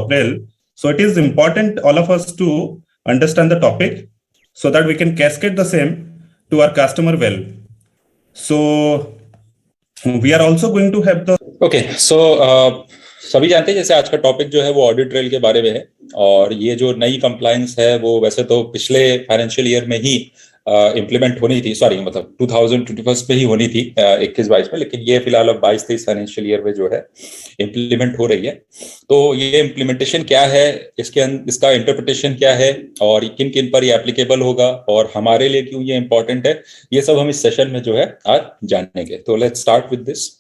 April. So it is important all of us to understand the topic so that we can cascade the same to our customer well. So we are also going to have the सभी जानते हैं जैसे आज का topic जो है वो audit trail के बारे में है और ये जो नई कंप्लायंस है वो वैसे तो पिछले फाइनेंशियल ईयर में ही इम्प्लीमेंट होनी थी, मतलब 2021 में ही होनी थी 21-22 में, लेकिन ये फिलहाल अब 22-23 फाइनेंशियल ईयर में जो है इम्प्लीमेंट हो रही है। तो ये इम्प्लीमेंटेशन क्या है, इसका इंटरप्रिटेशन क्या है और किन किन पर ये एप्लीकेबल होगा और हमारे लिए क्यों ये इंपॉर्टेंट है, ये सब हम इस सेशन में जो है आज जानेंगे। तो let's start with this.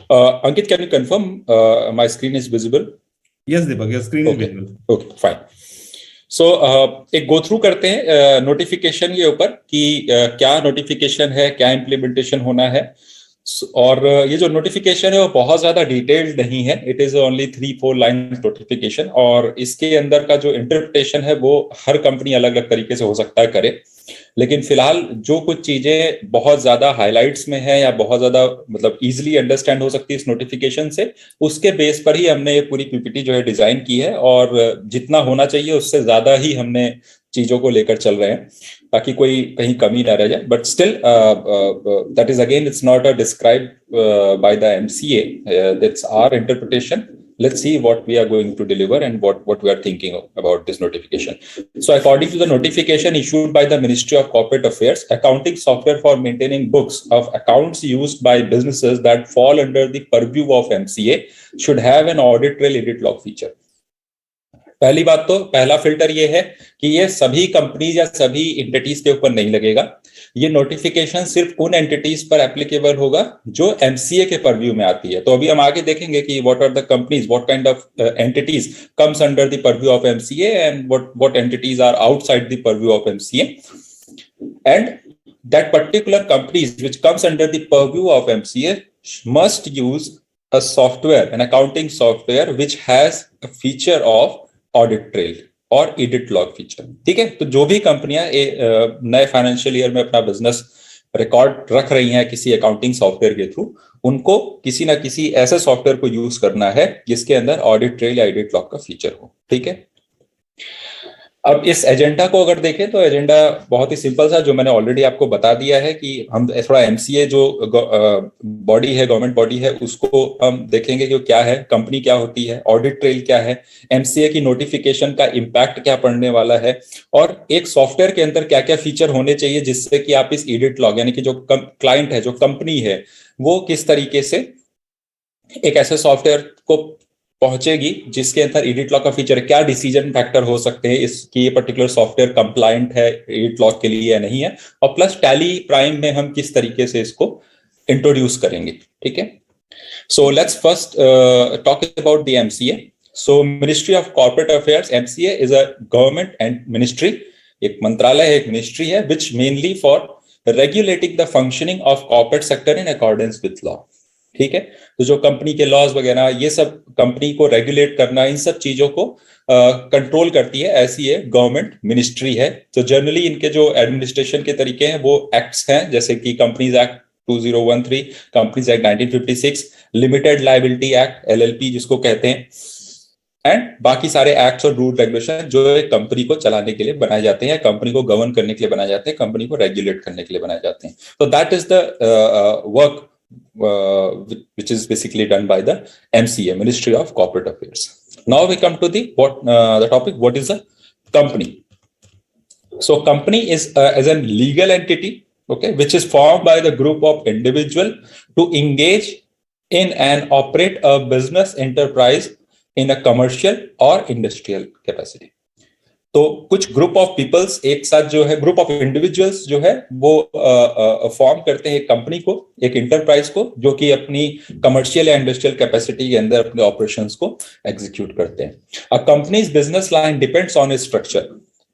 Ankit, can you confirm my screen is visible? Yes, Deepak, your screen is visible. Okay, fine. So एक गो थ्रू करते हैं नोटिफिकेशन के ऊपर कि क्या नोटिफिकेशन है, क्या इम्प्लीमेंटेशन होना है। और ये जो नोटिफिकेशन है वो बहुत ज्यादा डिटेल्ड नहीं है, it is only 3-4 lines notification, और इसके अंदर का जो इंटरप्रिटेशन है वो हर कंपनी अलग अलग तरीके से हो सकता है करे। लेकिन फिलहाल जो कुछ चीजें बहुत ज्यादा हाइलाइट्स में है या बहुत ज्यादा मतलब इजीली अंडरस्टैंड हो सकती है इस नोटिफिकेशन से, उसके बेस पर ही हमने ये पूरी पीपीटी जो है डिजाइन की है और जितना होना चाहिए उससे ज्यादा ही हमने चीजों को लेकर चल रहे हैं ताकि कोई कहीं कमी ना रह जाए। But still that is again it's not a describe by the MCA, that's our interpretation. Let's see what we are going to deliver and what we are thinking about this notification. So according to the notification issued by the Ministry of Corporate Affairs, accounting software for maintaining books of accounts used by businesses that fall under the purview of MCA should have an audit trail edit log feature. पहली बात तो पहला filter ये है कि ये सभी companies या सभी एंटिटीज के ऊपर नहीं लगेगा। ये नोटिफिकेशन सिर्फ उन एंटिटीज पर एप्लीकेबल होगा जो एमसीए के परव्यू में आती है। तो अभी हम आगे देखेंगे कि what are the companies, what kind of entities comes under the purview of MCA and what entities are outside the purview of MCA, and that particular companies which comes under the purview of MCA must use a software, an accounting software which has a feature of audit trail और edit log feature. ठीक है, तो जो भी कंपनियां नए financial year में अपना बिजनेस रिकॉर्ड रख रही हैं किसी अकाउंटिंग सॉफ्टवेयर के थ्रू, उनको किसी ना किसी ऐसे सॉफ्टवेयर को यूज करना है जिसके अंदर ऑडिट ट्रेल या एडिट लॉग का फीचर हो। ठीक है, अब इस एजेंडा को अगर देखें तो एजेंडा बहुत ही सिंपल सा, जो मैंने ऑलरेडी आपको बता दिया है कि हम थोड़ा एमसीए जो बॉडी है, गवर्नमेंट बॉडी है, उसको हम देखेंगे कि क्या है, कंपनी क्या होती है, ऑडिट ट्रेल क्या है, एमसीए की नोटिफिकेशन का इम्पैक्ट क्या पड़ने वाला है, और एक सॉफ्टवेयर के अंदर क्या क्या फीचर होने चाहिए जिससे कि आप इस एडिट लॉग यानी कि जो क्लाइंट है, जो कंपनी है, वो किस तरीके से एक ऐसे सॉफ्टवेयर को पहुंचेगी जिसके अंदर एडिट लॉग का फीचर है, क्या डिसीजन फैक्टर हो सकते हैं इसकी ये पर्टिकुलर सॉफ्टवेयर कंप्लायंट है एडिट लॉग के लिए या नहीं है, और प्लस टैली प्राइम में हम किस तरीके से इसको इंट्रोड्यूस करेंगे। ठीक है, so let's first talk about the MCA. So ministry of corporate affairs, MCA is a government and ministry, एक मंत्रालय है, एक मिनिस्ट्री है, which mainly for regulating the functioning of corporate sector in accordance with law. ठीक है, तो जो company के लॉज वगैरह ये सब कंपनी को रेगुलेट करना, इन सब चीजों को कंट्रोल करती है, ऐसी है गवर्नमेंट मिनिस्ट्री है। तो जनरली इनके जो एडमिनिस्ट्रेशन के तरीके हैं वो एक्ट्स हैं, जैसे कि companies act 2013, companies act 1956, limited liability act LLP जिसको कहते हैं, एंड बाकी सारे एक्ट्स और रूल रेगुलेशन जो एक कंपनी को चलाने के लिए बनाए जाते हैं, कंपनी को गवर्न करने के लिए बनाए जाते हैं, कंपनी को रेगुलेट करने के लिए बनाए जाते हैं। तो that is the work which is basically done by the MCA, Ministry of Corporate Affairs. Now we come to the topic, what is a company? So company is as a legal entity, okay, which is formed by the group of individual to engage in and operate a business enterprise in a commercial or industrial capacity. तो कुछ group of peoples एक साथ जो है, group of individuals जो है वो form करते हैं एक कंपनी को, एक इंटरप्राइज को, जो कि अपनी कमर्शियल या इंडस्ट्रियल कैपेसिटी के अंदर अपने ऑपरेशंस को एग्जीक्यूट करते हैं। A company's business line depends on its structure.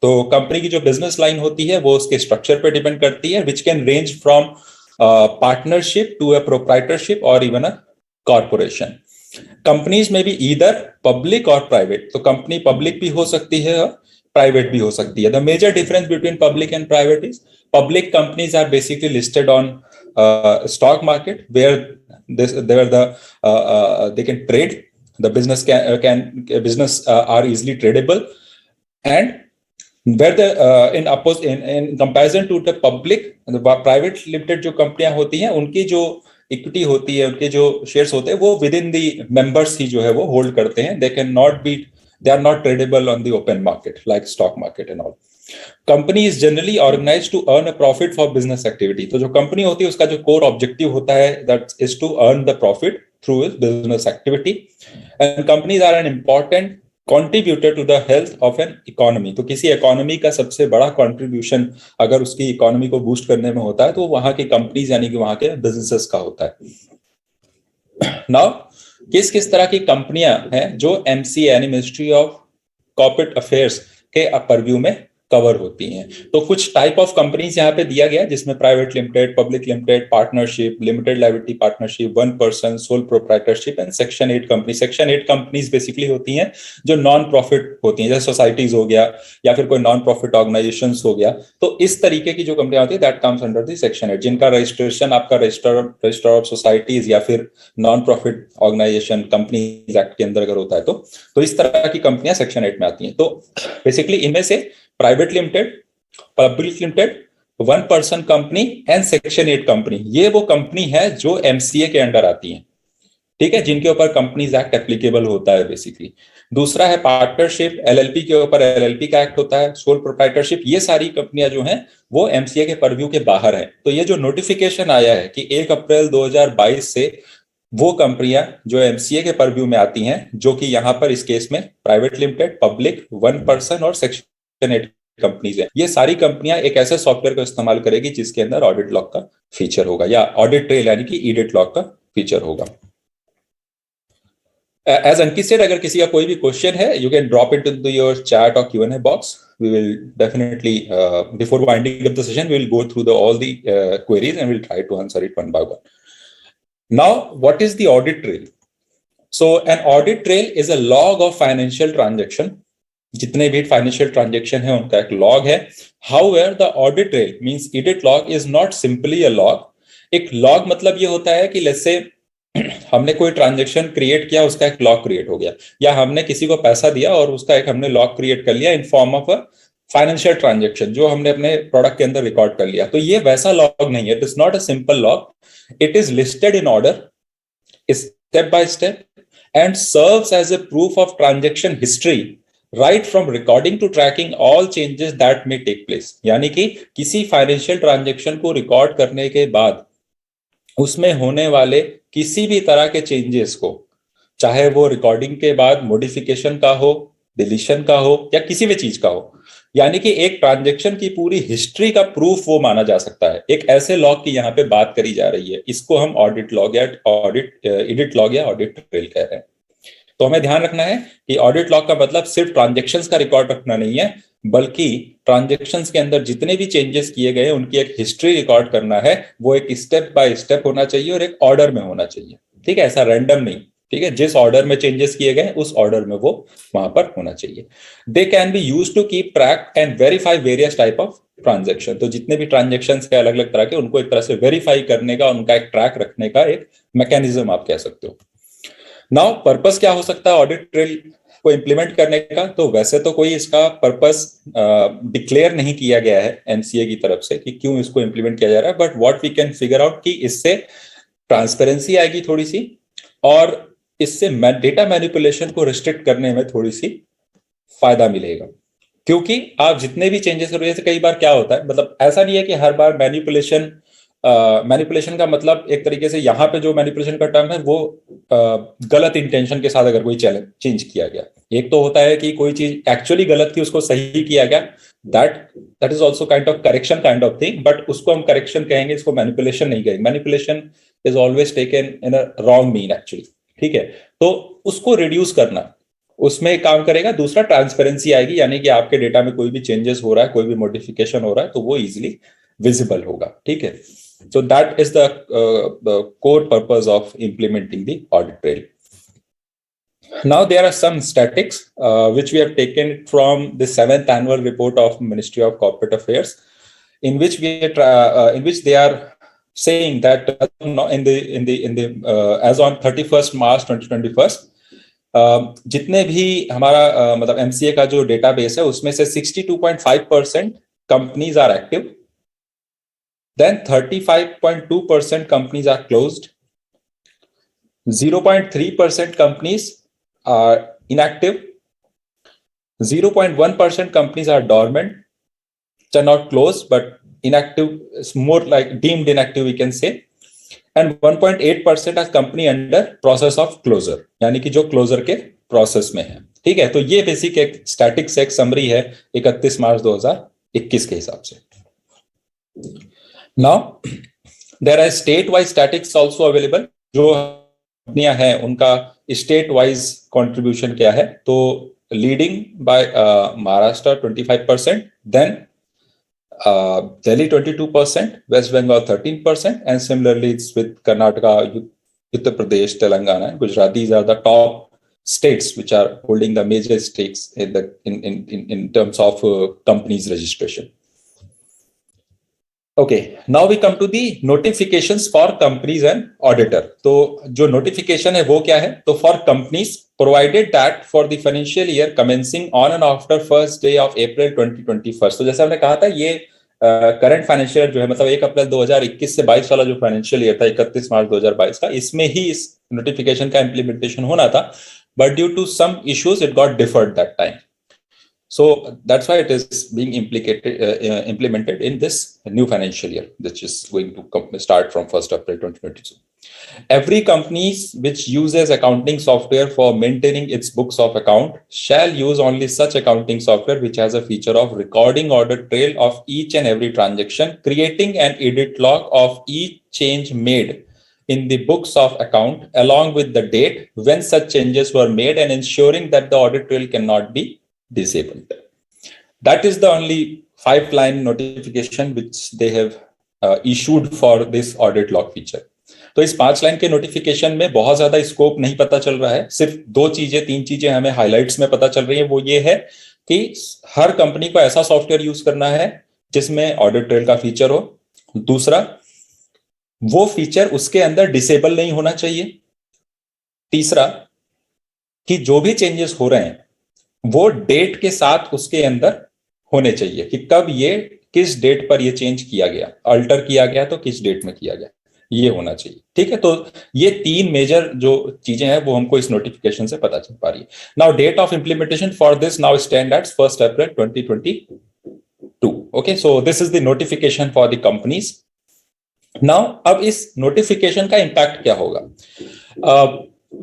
तो कंपनी की जो बिजनेस लाइन होती है वो उसके स्ट्रक्चर पर डिपेंड करती है, which can range from partnership to a proprietorship और इवन अ कॉर्पोरेशन। कंपनीज में भी ईदर पब्लिक और प्राइवेट, तो कंपनी पब्लिक भी हो सकती है और प्राइवेट भी हो सकती है। The major difference between public and private is public companies are basically listed on stock market where they can trade the business are easily tradable, and where the in comparison to the public, the private limited जो कंपनियां होती हैं उनकी जो equity होती है, उनके जो शेयर्स होते हैं वो विद इन दी मेंबर्स ही जो है वो होल्ड करते हैं. They are not tradable on the open market like stock market and all. Company is generally organized to earn a profit for business activity. तो जो कंपनी होती है उसका जो कोर ऑब्जेक्टिव होता है that is to earn the profit through its business activity, and companies are an important contributor to the health of an economy. तो किसी इकोनॉमी का सबसे बड़ा कंट्रीब्यूशन अगर उसकी इकोनॉमी को बूस्ट करने में होता है तो वहां की कंपनीज यानी कि वहां के बिजनेसेस का होता है. नाउ किस किस तरह की कंपनियां हैं जो एमसीए यानी मिनिस्ट्री ऑफ कॉर्पोरेट अफेयर्स के परव्यू में कवर होती हैं. तो कुछ टाइप ऑफ कंपनीज यहाँ पे दिया गया जिसमें private limited, public limited, partnership, limited liability partnership, one person, sole proprietorship and section 8 company. Section 8 companies basically होती हैं जो नॉन प्रॉफिट होती हैं, जैसे सोसाइटीज हो गया या फिर कोई नॉन प्रॉफिट ऑर्गेनाइजेशन हो गया. तो इस तरीके की जो कंपनियां होती है that comes under the section 8, जिनका रजिस्ट्रेशन आपका रजिस्टर ऑफ सोसाइटीज या फिर non profit organization companies act के अंदर अगर होता है तो इस तरह की कंपनियां सेक्शन 8 में आती हैं. तो बेसिकली इनमें से private limited, public limited, one person company and section 8 company, ये वो कंपनी है जो एमसीए के अंडर आती हैं, ठीक है, जिनके ऊपर कंपनीज एक्ट एप्लीकेबल होता है बेसिकली. दूसरा है पार्टनरशिप, एलएलपी के ऊपर एलएलपी का एक्ट होता है, सोल प्रोप्राइटरशिप. ये सारी कंपनियां जो हैं वो एमसीए के परव्यू के बाहर है. तो ये जो नोटिफिकेशन आया है कि 1 अप्रैल 2022 से वो कंपनियां जो एमसीए के परव्यू में आती हैं, जो कि यहां पर इस केस में private limited, public, one person और सेक्शन 8 कंपनीज है, ये सारी कंपनियां एक ऐसे सॉफ्टवेयर का इस्तेमाल करेगी जिसके अंदर ऑडिट लॉग का फीचर होगा या ऑडिट ट्रेल यानी कि ईडिट लॉग का फीचर होगा. एज अंकित सेड, अगर किसी का कोई भी क्वेश्चन है you can drop it into your chat और Q&A box. We will definitely before winding up the session we will go through all the queries and will try to answer it one by one. Now what is the audit trail? So an audit trail is a log of financial transaction. जितने भी financial transaction है उनका एक log है. However the audit trail means audit log is not simply a log. एक log मतलब ये होता है कि लेट्स से हमने कोई ट्रांजैक्शन क्रिएट किया, उसका एक लॉग क्रिएट हो गया, या हमने किसी को पैसा दिया और उसका एक हमने लॉग क्रिएट कर लिया in form of a financial transaction जो हमने अपने प्रोडक्ट के अंदर रिकॉर्ड कर लिया. तो ये वैसा लॉग नहीं है. It is not a simple log. It is listed in order step by step and serves as a proof of transaction history right from recording to tracking all changes that may take place. यानी कि किसी financial transaction को record करने के बाद उसमें होने वाले किसी भी तरह के चेंजेस को, चाहे वो रिकॉर्डिंग के बाद मॉडिफिकेशन का हो, डिलीशन का हो या किसी भी चीज का हो, यानी कि एक ट्रांजैक्शन की पूरी हिस्ट्री का प्रूफ वो माना जा सकता है. एक ऐसे लॉग की यहाँ पे बात करी जा रही है, इसको हम ऑडिट लॉग या ऑडिट लॉग या ऑडिट ट्रेल कह रहे हैं. तो हमें ध्यान रखना है कि ऑडिट लॉग का मतलब सिर्फ ट्रांजैक्शंस का रिकॉर्ड रखना नहीं है, बल्कि ट्रांजैक्शंस के अंदर जितने भी चेंजेस किए गए उनकी एक हिस्ट्री रिकॉर्ड करना है. वो एक स्टेप बाय स्टेप होना चाहिए और एक ऑर्डर में होना चाहिए. ठीक है, ऐसा रैंडम नहीं. ठीक है, जिस ऑर्डर में चेंजेस किए गए उस ऑर्डर में वो वहां पर होना चाहिए. They can be used to keep track and verify various type of transaction. तो जितने भी ट्रांजैक्शंस है अलग अलग तरह के, उनको एक तरह से वेरीफाई करने का, उनका एक ट्रैक रखने का एक मैकेनिज्म आप कह सकते हो. नाउ पर्पस क्या हो सकता है ऑडिट ट्रेल को इंप्लीमेंट करने का? तो वैसे तो कोई इसका पर्पस डिक्लेयर नहीं किया गया है एमसीए की तरफ से कि क्यों इसको इंप्लीमेंट किया जा रहा है, but what we can figure out कि इससे ट्रांसपेरेंसी आएगी थोड़ी सी, और इससे डेटा मैनिपुलेशन को रिस्ट्रिक्ट करने में थोड़ी सी फायदा मिलेगा. क्योंकि आप जितने भी चेंजेस करोगे, जैसे कई बार क्या होता है, मतलब ऐसा नहीं है कि हर बार मैनिपुलेशन का मतलब एक तरीके से यहाँ पे जो मैनिपुलेशन का टर्म है वो गलत इंटेंशन के साथ अगर कोई चेंज किया गया. एक तो होता है कि कोई चीज एक्चुअली गलत थी उसको सही किया गया, that is also kind of correction kind of thing, but उसको हम करेक्शन कहेंगे, इसको मैनिपुलेशन नहीं कहेंगे. Manipulation is always taken in a wrong mean actually. ठीक है, तो उसको रिड्यूस करना, उसमें काम करेगा. दूसरा ट्रांसपेरेंसी आएगी, यानी कि आपके डेटा में कोई भी चेंजेस हो रहा है, कोई भी मॉडिफिकेशन हो रहा है, तो वो इजिली विजिबल होगा. ठीक है, so that is the core purpose of implementing the audit trail. Now there are some statistics which we have taken from the 7th annual report of Ministry of Corporate Affairs, in which they are saying that as on 31st March 2021 जितने भी हमारा मतलब MCA का जो database है उसमें से 62.5% companies are active, then 35.2% companies are closed, 0.3% companies are inactive, 0.1% companies are dormant, which are not closed but inactive, is more like deemed inactive we can say, and 1.8% are company under process of closure, यानी कि जो closure के process में है। ठीक है, तो ये बेसिक एक स्टैटिक्स एक समरी है 31 मार्च 2021 के हिसाब से। Now there are state wise statics also available, जो कंपनियां हैं उनका स्टेट वाइज कंट्रीब्यूशन क्या है। तो leading by Maharashtra 25%, then Delhi 22%, West Bengal 13%, and similarly it's with Karnataka, Uttar Pradesh, Telangana, and Gujarat. These are the top states which are holding the major stakes in the in terms of companies registration. Okay, now we come to the notifications for companies and auditor. तो जो notification है वो क्या है? तो for companies provided that for the financial year commencing on and after first day of April 2021. तो जैसे हमने कहा था ये करंट फाइनेंशियल ईयर जो है मतलब 1 अप्रैल 2021 से 22 वाला जो फाइनेंशियल ईयर था 31 मार्च 2022 का, इसमें ही इस नोटिफिकेशन का इम्प्लीमेंटेशन होना था, but due to some issues it got deferred that time. So that's why it is being implemented in this new financial year, which is going to start from 1st April 2022. Every company which uses accounting software for maintaining its books of account shall use only such accounting software which has a feature of recording audit trail of each and every transaction, creating an edit log of each change made in the books of account along with the date when such changes were made, and ensuring that the audit trail cannot be disabled. That is the only 5-line notification which they have issued for this audit log feature. तो इस 5 line के notification में बहुत ज्यादा scope नहीं पता चल रहा है, सिर्फ 3 चीजें हमें हाइलाइट्स में पता चल रही है। वो ये है कि हर कंपनी को ऐसा सॉफ्टवेयर यूज करना है जिसमें ऑडिट ट्रेल का फीचर हो। दूसरा, वो फीचर उसके अंदर डिसेबल नहीं होना चाहिए। तीसरा, कि जो भी चेंजेस हो रहे हैं वो डेट के साथ उसके अंदर होने चाहिए कि कब ये किस डेट पर ये चेंज किया गया, अल्टर किया गया तो किस डेट में किया गया, ये होना चाहिए। ठीक है, तो ये 3 मेजर जो चीजें हैं वो हमको इस नोटिफिकेशन से पता चल पा रही है। Now date of implementation for this now stand at 1st April 2022। Okay, so this is the notification for the companies. Now अब इस नोटिफिकेशन का इंपैक्ट क्या होगा?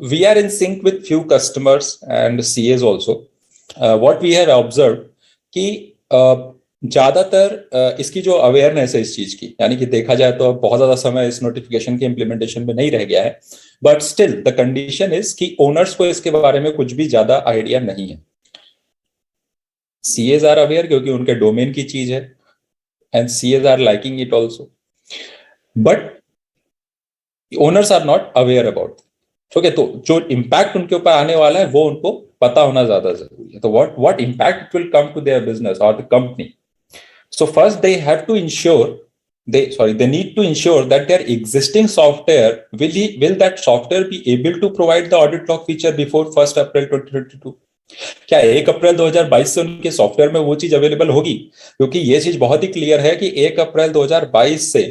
We are in sync with few customers and CS also. What we have observed कि ज्यादातर इसकी जो awareness है इस चीज की, यानी कि देखा जाए तो अब बहुत ज्यादा समय इस नोटिफिकेशन के इंप्लीमेंटेशन में नहीं रह गया है, but still the condition is कि ओनर्स को इसके बारे में कुछ भी ज्यादा आइडिया नहीं है। सीएस आर अवेयर क्योंकि उनके डोमेन की चीज है, and CS are liking it also, but owners are not aware about. ठीक है, तो जो इम्पैक्ट उनके ऊपर आने वाला है वो उनको पता होना ज्यादा जरूरी है। तो what impact it will come to their business or the company? So first they have to ensure they need to ensure that their existing software will that software be able to provide the audit log feature before 1st April 2022? क्या 1 April 2022 से उनके software में वो चीज available होगी? क्योंकि ये चीज बहुत ही क्लियर है कि 1 अप्रैल 2022 से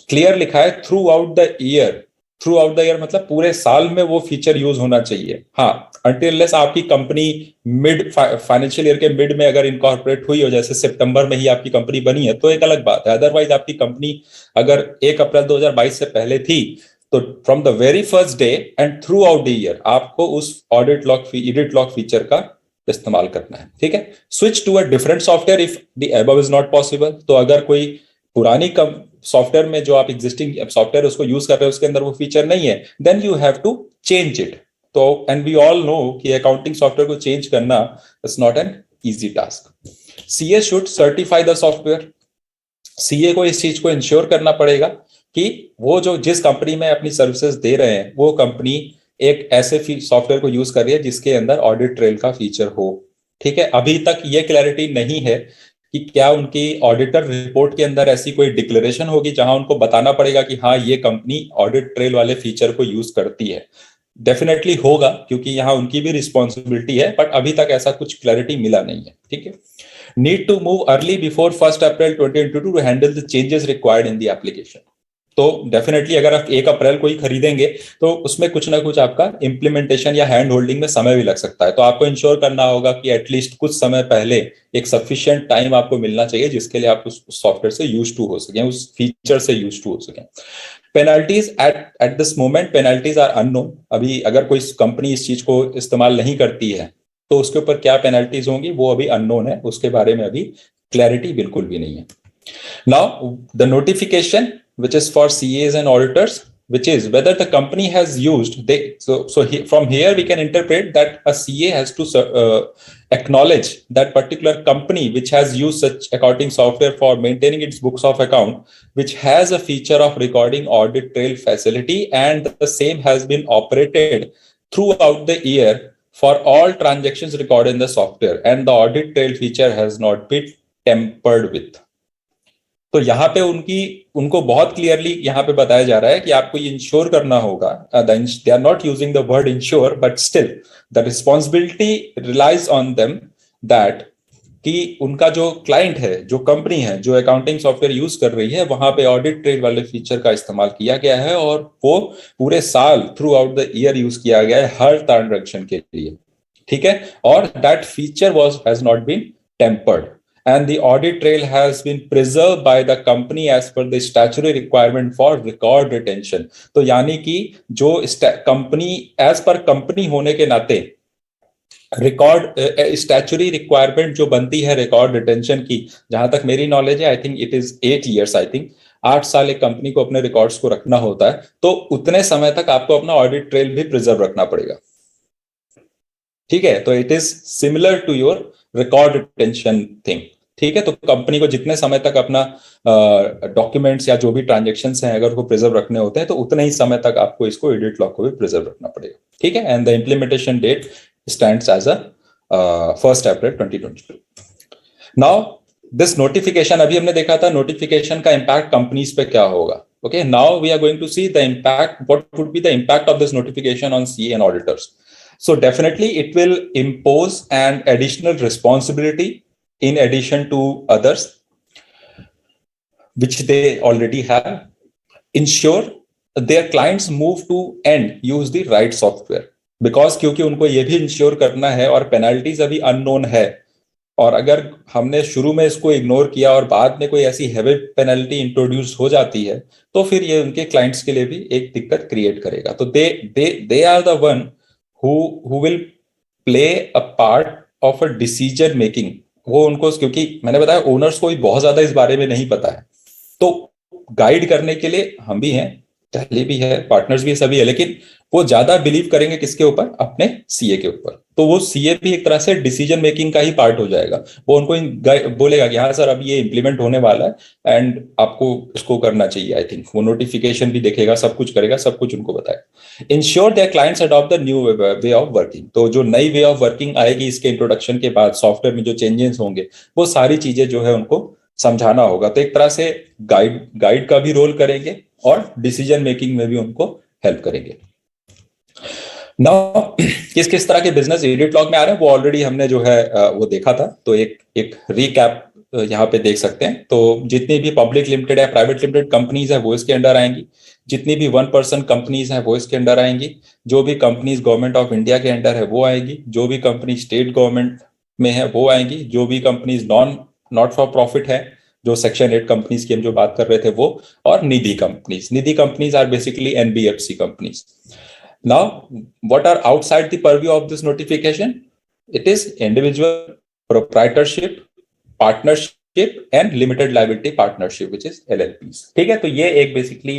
क्लियर लिखा है थ्रू आउट द ईयर मतलब पूरे साल में वो फीचर यूज होना चाहिए। हाँ, अनटिल लेस आपकी कंपनी मिड फाइनेंशियल ईयर के मिड में अगर इनकॉर्पोरेट हुई हो, जैसे सितंबर में ही आपकी कंपनी बनी है, तो एक अलग बात है। अदरवाइज आपकी कंपनी अगर 1 अप्रैल 2022 से पहले थी तो from the very first day and through out the year आपको उस एडिट लॉग फीचर का इस्तेमाल करना है। ठीक है, switch to a different software if the above is not possible. तो अगर कोई पुरानी सॉफ्टवेयर में जो आप एग्जिस्टिंग सॉफ्टवेयर उसको यूज कर रहे हो उसके अंदर वो फीचर नहीं है, then you have to change it. तो एंड वी ऑल नो कि अकाउंटिंग सॉफ्टवेयर को चेंज करना it's not an easy task. CA should certify the software. CA को इस चीज को इंश्योर करना पड़ेगा कि वो जो जिस कंपनी में अपनी सर्विसेज दे रहे हैं वो कंपनी एक ऐसे सॉफ्टवेयर को यूज कर रही है जिसके अंदर ऑडिट ट्रेल का फीचर हो। ठीक है, अभी तक ये क्लैरिटी नहीं है कि क्या उनकी ऑडिटर रिपोर्ट के अंदर ऐसी कोई डिक्लेरेशन होगी जहां उनको बताना पड़ेगा कि हाँ ये कंपनी ऑडिट ट्रेल वाले फीचर को यूज करती है। डेफिनेटली होगा, क्योंकि यहाँ उनकी भी रिस्पॉन्सिबिलिटी है, बट अभी तक ऐसा कुछ क्लैरिटी मिला नहीं है। ठीक है, need to move early before 1 April 2022 to handle the changes required in the application. तो डेफिनेटली अगर आप 1 अप्रैल को ही खरीदेंगे तो उसमें कुछ ना कुछ आपका इंप्लीमेंटेशन या हैंड होल्डिंग में समय भी लग सकता है। तो आपको इंश्योर करना होगा कि एटलीस्ट कुछ समय पहले एक सफिशिएंट टाइम आपको मिलना चाहिए, जिसके लिए आप उस सॉफ्टवेयर से यूज टू हो सके, उस फीचर से यूज टू हो सके। Penalties at this moment, penalties are unknown. अभी अगर कोई कंपनी इस चीज को इस्तेमाल नहीं करती है तो उसके ऊपर क्या पेनल्टीज होंगी वो अभी अननोन है, उसके बारे में अभी क्लैरिटी बिल्कुल भी नहीं है। Now, the notification, which is for CAs and auditors, which is whether the company has used, from here we can interpret that a CA has to acknowledge that particular company which has used such accounting software for maintaining its books of account, which has a feature of recording audit trail facility, and the same has been operated throughout the year for all transactions recorded in the software, and the audit trail feature has not been tampered with. तो यहाँ पे उनको बहुत clearly यहाँ पे बताया जा रहा है कि आपको ये इंश्योर करना होगा। They are not using the word ensure, but still the responsibility relies on them that कि उनका जो क्लाइंट है, जो कंपनी है, जो अकाउंटिंग सॉफ्टवेयर यूज कर रही है, वहां पे ऑडिट ट्रेल वाले फीचर का इस्तेमाल किया गया है और वो पूरे साल through out the year use किया गया है हर ट्रांजैक्शन के लिए। ठीक है, और that feature has not been tempered and the audit trail has been preserved by the company as per the statutory requirement for record retention। तो यानी कि जो कंपनी एज पर कंपनी होने के नाते रिकॉर्ड स्टैच्यूटरी रिक्वायरमेंट जो बनती है रिकॉर्ड रिटेंशन की, जहां तक मेरी नॉलेज है, I think it is 8 years, I think 8 साल एक कंपनी को अपने रिकॉर्ड्स को रखना होता है, तो उतने समय तक आपको अपना ऑडिट ट्रेल भी प्रिजर्व रखना पड़ेगा। ठीक है, तो it is similar to your record retention thing. ठीक है, तो कंपनी को जितने समय तक अपना डॉक्यूमेंट्स या जो भी ट्रांजेक्शन्स हैं अगर उसको प्रिजर्व रखने होते हैं तो उतने ही समय तक आपको इसको एडिट लॉग को भी प्रिजर्व रखना पड़ेगा। ठीक है, and the implementation date stands as a 1 April 2022। Now this notification, अभी हमने देखा था नोटिफिकेशन का इम्पैक्ट कंपनीज पे क्या होगा। Okay, now we are going to see the impact, what would be the impact of this notification on CA and auditors. So definitely it will impose an additional responsibility in addition to others which they already have. Ensure their clients move to and use the right software, because क्योंकि उनको ये भी ensure करना है और penalties अभी unknown है, और अगर हमने शुरू में इसको इग्नोर किया और बाद में कोई ऐसी हैवी पेनल्टी इंट्रोड्यूस हो जाती है तो फिर ये उनके क्लाइंट्स के लिए भी एक दिक्कत क्रिएट करेगा। तो they are the one who will play a part of a decision making। वो उनको, क्योंकि मैंने बताया ओनर्स को भी बहुत ज्यादा इस बारे में नहीं पता है, तो गाइड करने के लिए हम भी हैं, टैली भी है, पार्टनर्स भी सभी है, लेकिन वो ज्यादा बिलीव करेंगे किसके ऊपर, अपने सीए के ऊपर। तो वो सीए भी एक तरह से डिसीजन मेकिंग का ही पार्ट हो जाएगा। वो उनको बोलेगा कि हाँ सर अब ये इंप्लीमेंट होने वाला है एंड आपको इसको करना चाहिए। आई थिंक वो नोटिफिकेशन भी देखेगा, सब कुछ करेगा, सब कुछ उनको बताएगा। Ensure their clients adopt the new way of working. तो जो नई वे ऑफ वर्किंग आएगी इसके इंट्रोडक्शन के बाद, सॉफ्टवेयर में जो चेंजेस होंगे वो सारी चीजें जो है उनको समझाना होगा। तो एक तरह से गाइड का भी रोल करेंगे और डिसीजन मेकिंग में भी उनको हेल्प करेंगे। नाउ किस किस तरह के बिजनेस एडिट लॉग में आ रहे हैं वो ऑलरेडी हमने जो है वो देखा था, तो एक रीकैप यहाँ पे देख सकते हैं। तो जितनी भी पब्लिक लिमिटेड या प्राइवेट लिमिटेड कंपनीज है वो इसके अंडर आएंगी, जितनी भी 1% कंपनीज हैं वो इसके अंडर आएंगी, जो भी कंपनीज गवर्नमेंट ऑफ इंडिया के अंडर है वो आएगी, जो भी कंपनी स्टेट गवर्नमेंट में है वो आएंगी, जो भी कंपनीज नॉट फॉर प्रॉफिट है, जो सेक्शन 8 कंपनीज की हम जो बात कर रहे थे वो, और Nidhi companies are basically NBFC companies. Now, what are outside the purview of this notification? It is individual proprietorship, partnership, and limited liability partnership, which is LLPs. ठीक है, तो ये एक बेसिकली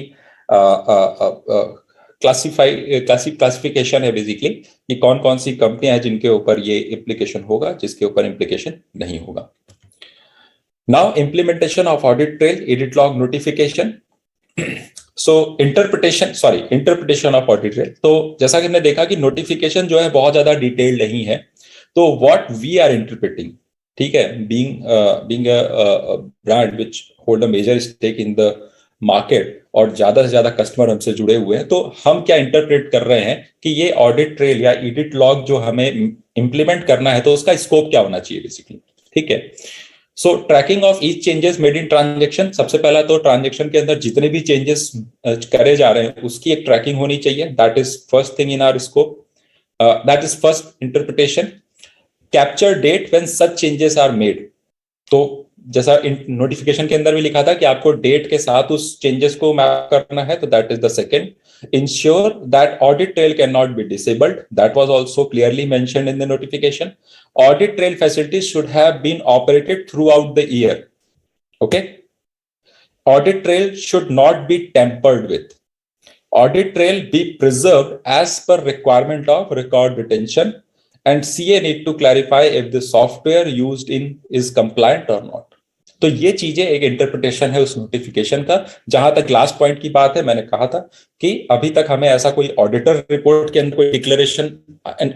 क्लासिफिकेशन है बेसिकली कि कौन कौन सी कंपनियां हैं जिनके ऊपर ये इम्प्लीकेशन होगा, जिसके ऊपर इम्प्लीकेशन नहीं होगा। Now, implementation of audit trail, edit log notification. So interpretation of audit trail. तो जैसा कि हमने देखा कि नोटिफिकेशन जो है बहुत ज्यादा डिटेल्ड नहीं है, तो व्हाट वी आर इंटरप्रिटिंग, ठीक है, being a brand which hold a major stake in the market और ज्यादा से ज्यादा कस्टमर हमसे जुड़े हुए हैं, तो हम क्या इंटरप्रेट कर रहे हैं कि ये ऑडिट ट्रेल या एडिट लॉग जो हमें इंप्लीमेंट करना है, तो उसका स्कोप क्या होना चाहिए बेसिकली, ठीक है। So tracking of each changes made in transaction, सबसे पहला तो ट्रांजेक्शन के अंदर जितने भी चेंजेस करे जा रहे हैं उसकी एक ट्रैकिंग होनी चाहिए, that is first thing in our scope, that is first interpretation. Capture date when such changes are made, तो जैसा नोटिफिकेशन के अंदर भी लिखा था कि आपको डेट के साथ उस चेंजेस को मैप करना है, तो that is the second. Ensure that audit trail can not be disabled, that was also clearly mentioned in the notification. Audit trail facilities should have been operated throughout the year, okay. Audit trail should not be tempered with, audit trail be preserved as per requirement of record retention, and CA need to clarify if the software used in is compliant or not। तो ये चीजें एक interpretation है उस notification का। जहां तक last point की बात है, मैंने कहा था कि अभी तक हमें ऐसा कोई ऑडिटर रिपोर्ट के अंदर कोई डिक्लेरेशन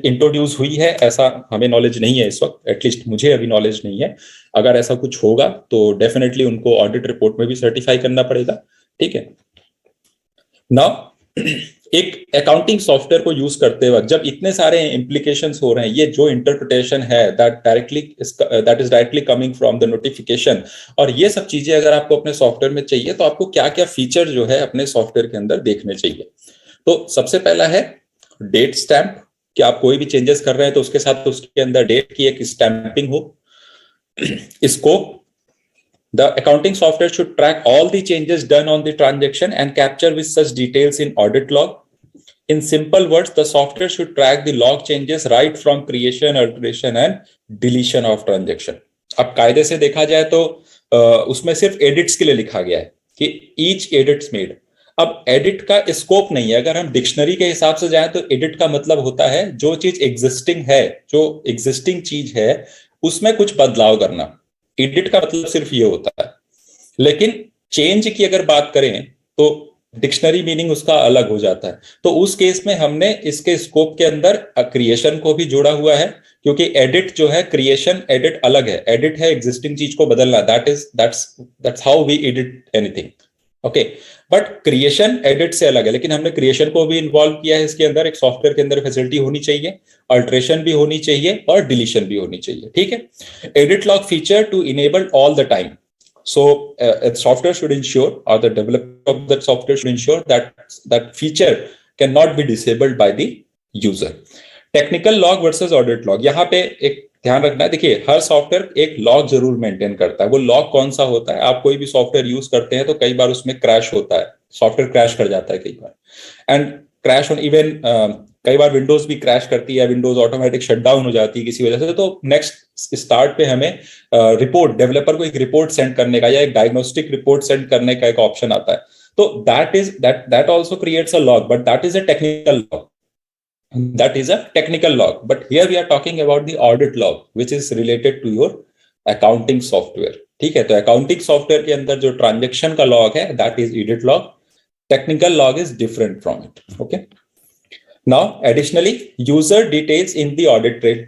इंट्रोड्यूस हुई है, ऐसा हमें नॉलेज नहीं है इस वक्त, एटलीस्ट मुझे अभी नॉलेज नहीं है। अगर ऐसा कुछ होगा तो डेफिनेटली उनको ऑडिट रिपोर्ट में भी सर्टिफाई करना पड़ेगा, ठीक है। नाउ एक अकाउंटिंग सॉफ्टवेयर को यूज करते वक्त जब इतने सारे इंप्लीकेशंस हो रहे हैं, ये जो इंटरप्रिटेशन है that is directly coming from the notification, और ये सब चीजें अगर आपको अपने सॉफ्टवेयर में चाहिए तो आपको क्या क्या फीचर जो है अपने सॉफ्टवेयर के अंदर देखने चाहिए। तो सबसे पहला है डेट स्टैंप, कि आप कोई भी चेंजेस कर रहे हैं तो उसके साथ उसके अंदर डेट की एक स्टैंपिंग हो। Scope, the accounting software should track all the changes done on the transaction and capture with such details in audit log. In simple words, the software should track the log changes right from creation, alteration and deletion of transaction. अब कायदे से देखा जाए तो उसमें सिर्फ edits के लिए लिखा गया है कि each edits made। अब एडिट का स्कोप नहीं है। अगर हम डिक्शनरी के हिसाब से जाएं तो एडिट का मतलब होता है जो चीज एग्जिस्टिंग है, जो एग्जिस्टिंग चीज है उसमें कुछ बदलाव करना। एडिट का मतलब सिर्फ ये होता है। लेकिन चेंज की अगर बात करें तो डिक्शनरी मीनिंग उसका अलग हो जाता है। तो उस केस में हमने इसके स्कोप के अंदर क्रिएशन को भी जोड़ा हुआ है, क्योंकि एडिट जो है, क्रिएशन एडिट अलग है। एडिट है एग्जिस्टिंग चीज को बदलना, that's how we edit anything, okay. But creation edit से अलग है। लेकिन हमने क्रिएशन को भी इन्वॉल्व किया है इसके अंदर। एक सॉफ्टवेयर के अंदर फैसिलिटी होनी चाहिए, अल्टरेशन भी होनी चाहिए और डिलीशन भी होनी चाहिए, ठीक है। Edit log feature to enable all the time. So software should ensure, or the developer of that software should ensure that feature cannot be disabled by the user। Technical log versus audit log, यहाँ पे एक ध्यान रखना है। देखिए, हर software एक log जरूर maintain करता है। वो लॉग कौन सा होता है? आप कोई भी सॉफ्टवेयर यूज करते हैं तो कई बार उसमें क्रैश होता है, सॉफ्टवेयर क्रैश कर जाता है कई बार, एंड क्रैश ऑन इवन कई बार विंडोज भी क्रैश करती है, विंडोज ऑटोमेटिक शटडाउन हो जाती है किसी वजह से। तो नेक्स्ट स्टार्ट पे हमें रिपोर्ट, डेवलपर को एक रिपोर्ट सेंड करने का या एक डायग्नोस्टिक रिपोर्ट सेंड करने का एक ऑप्शन आता है। तो that also creates a log, but that is a technical log. That is a technical log, but here we are talking about the audit log, which is related to your accounting software, ठीक है। तो accounting software के अंदर जो transaction का log है, that is audit log। Technical log is different from it, okay। Now, additionally, user details in the audit trail,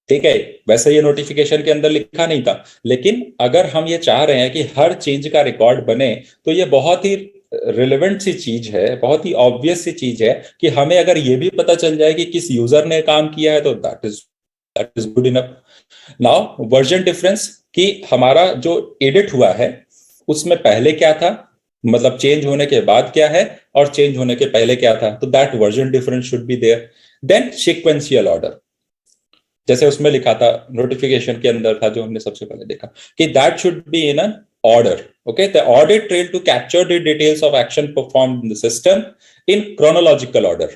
ठीक है। वैसे ये नोटिफिकेशन के अंदर लिखा नहीं था, लेकिन अगर हम ये चाह रहे हैं कि हर चेंज का रिकॉर्ड बने, तो ये बहुत ही रिलेवेंट सी चीज है, बहुत ही ऑब्वियस सी चीज है कि हमें अगर ये भी पता चल जाए कि किस यूजर ने काम किया है, तो that is good enough. Now version difference, कि हमारा जो एडिट हुआ है उसमें पहले क्या था, मतलब चेंज होने के बाद क्या है, और चेंज होने के पहले क्या था, तो that version difference should be there. Then sequential order, जैसे उसमें लिखा था, नोटिफिकेशन के अंदर था जो हमने सबसे पहले देखा, कि that should be in an order, okay। The audit trail to capture the details of action performed in the system in chronological order,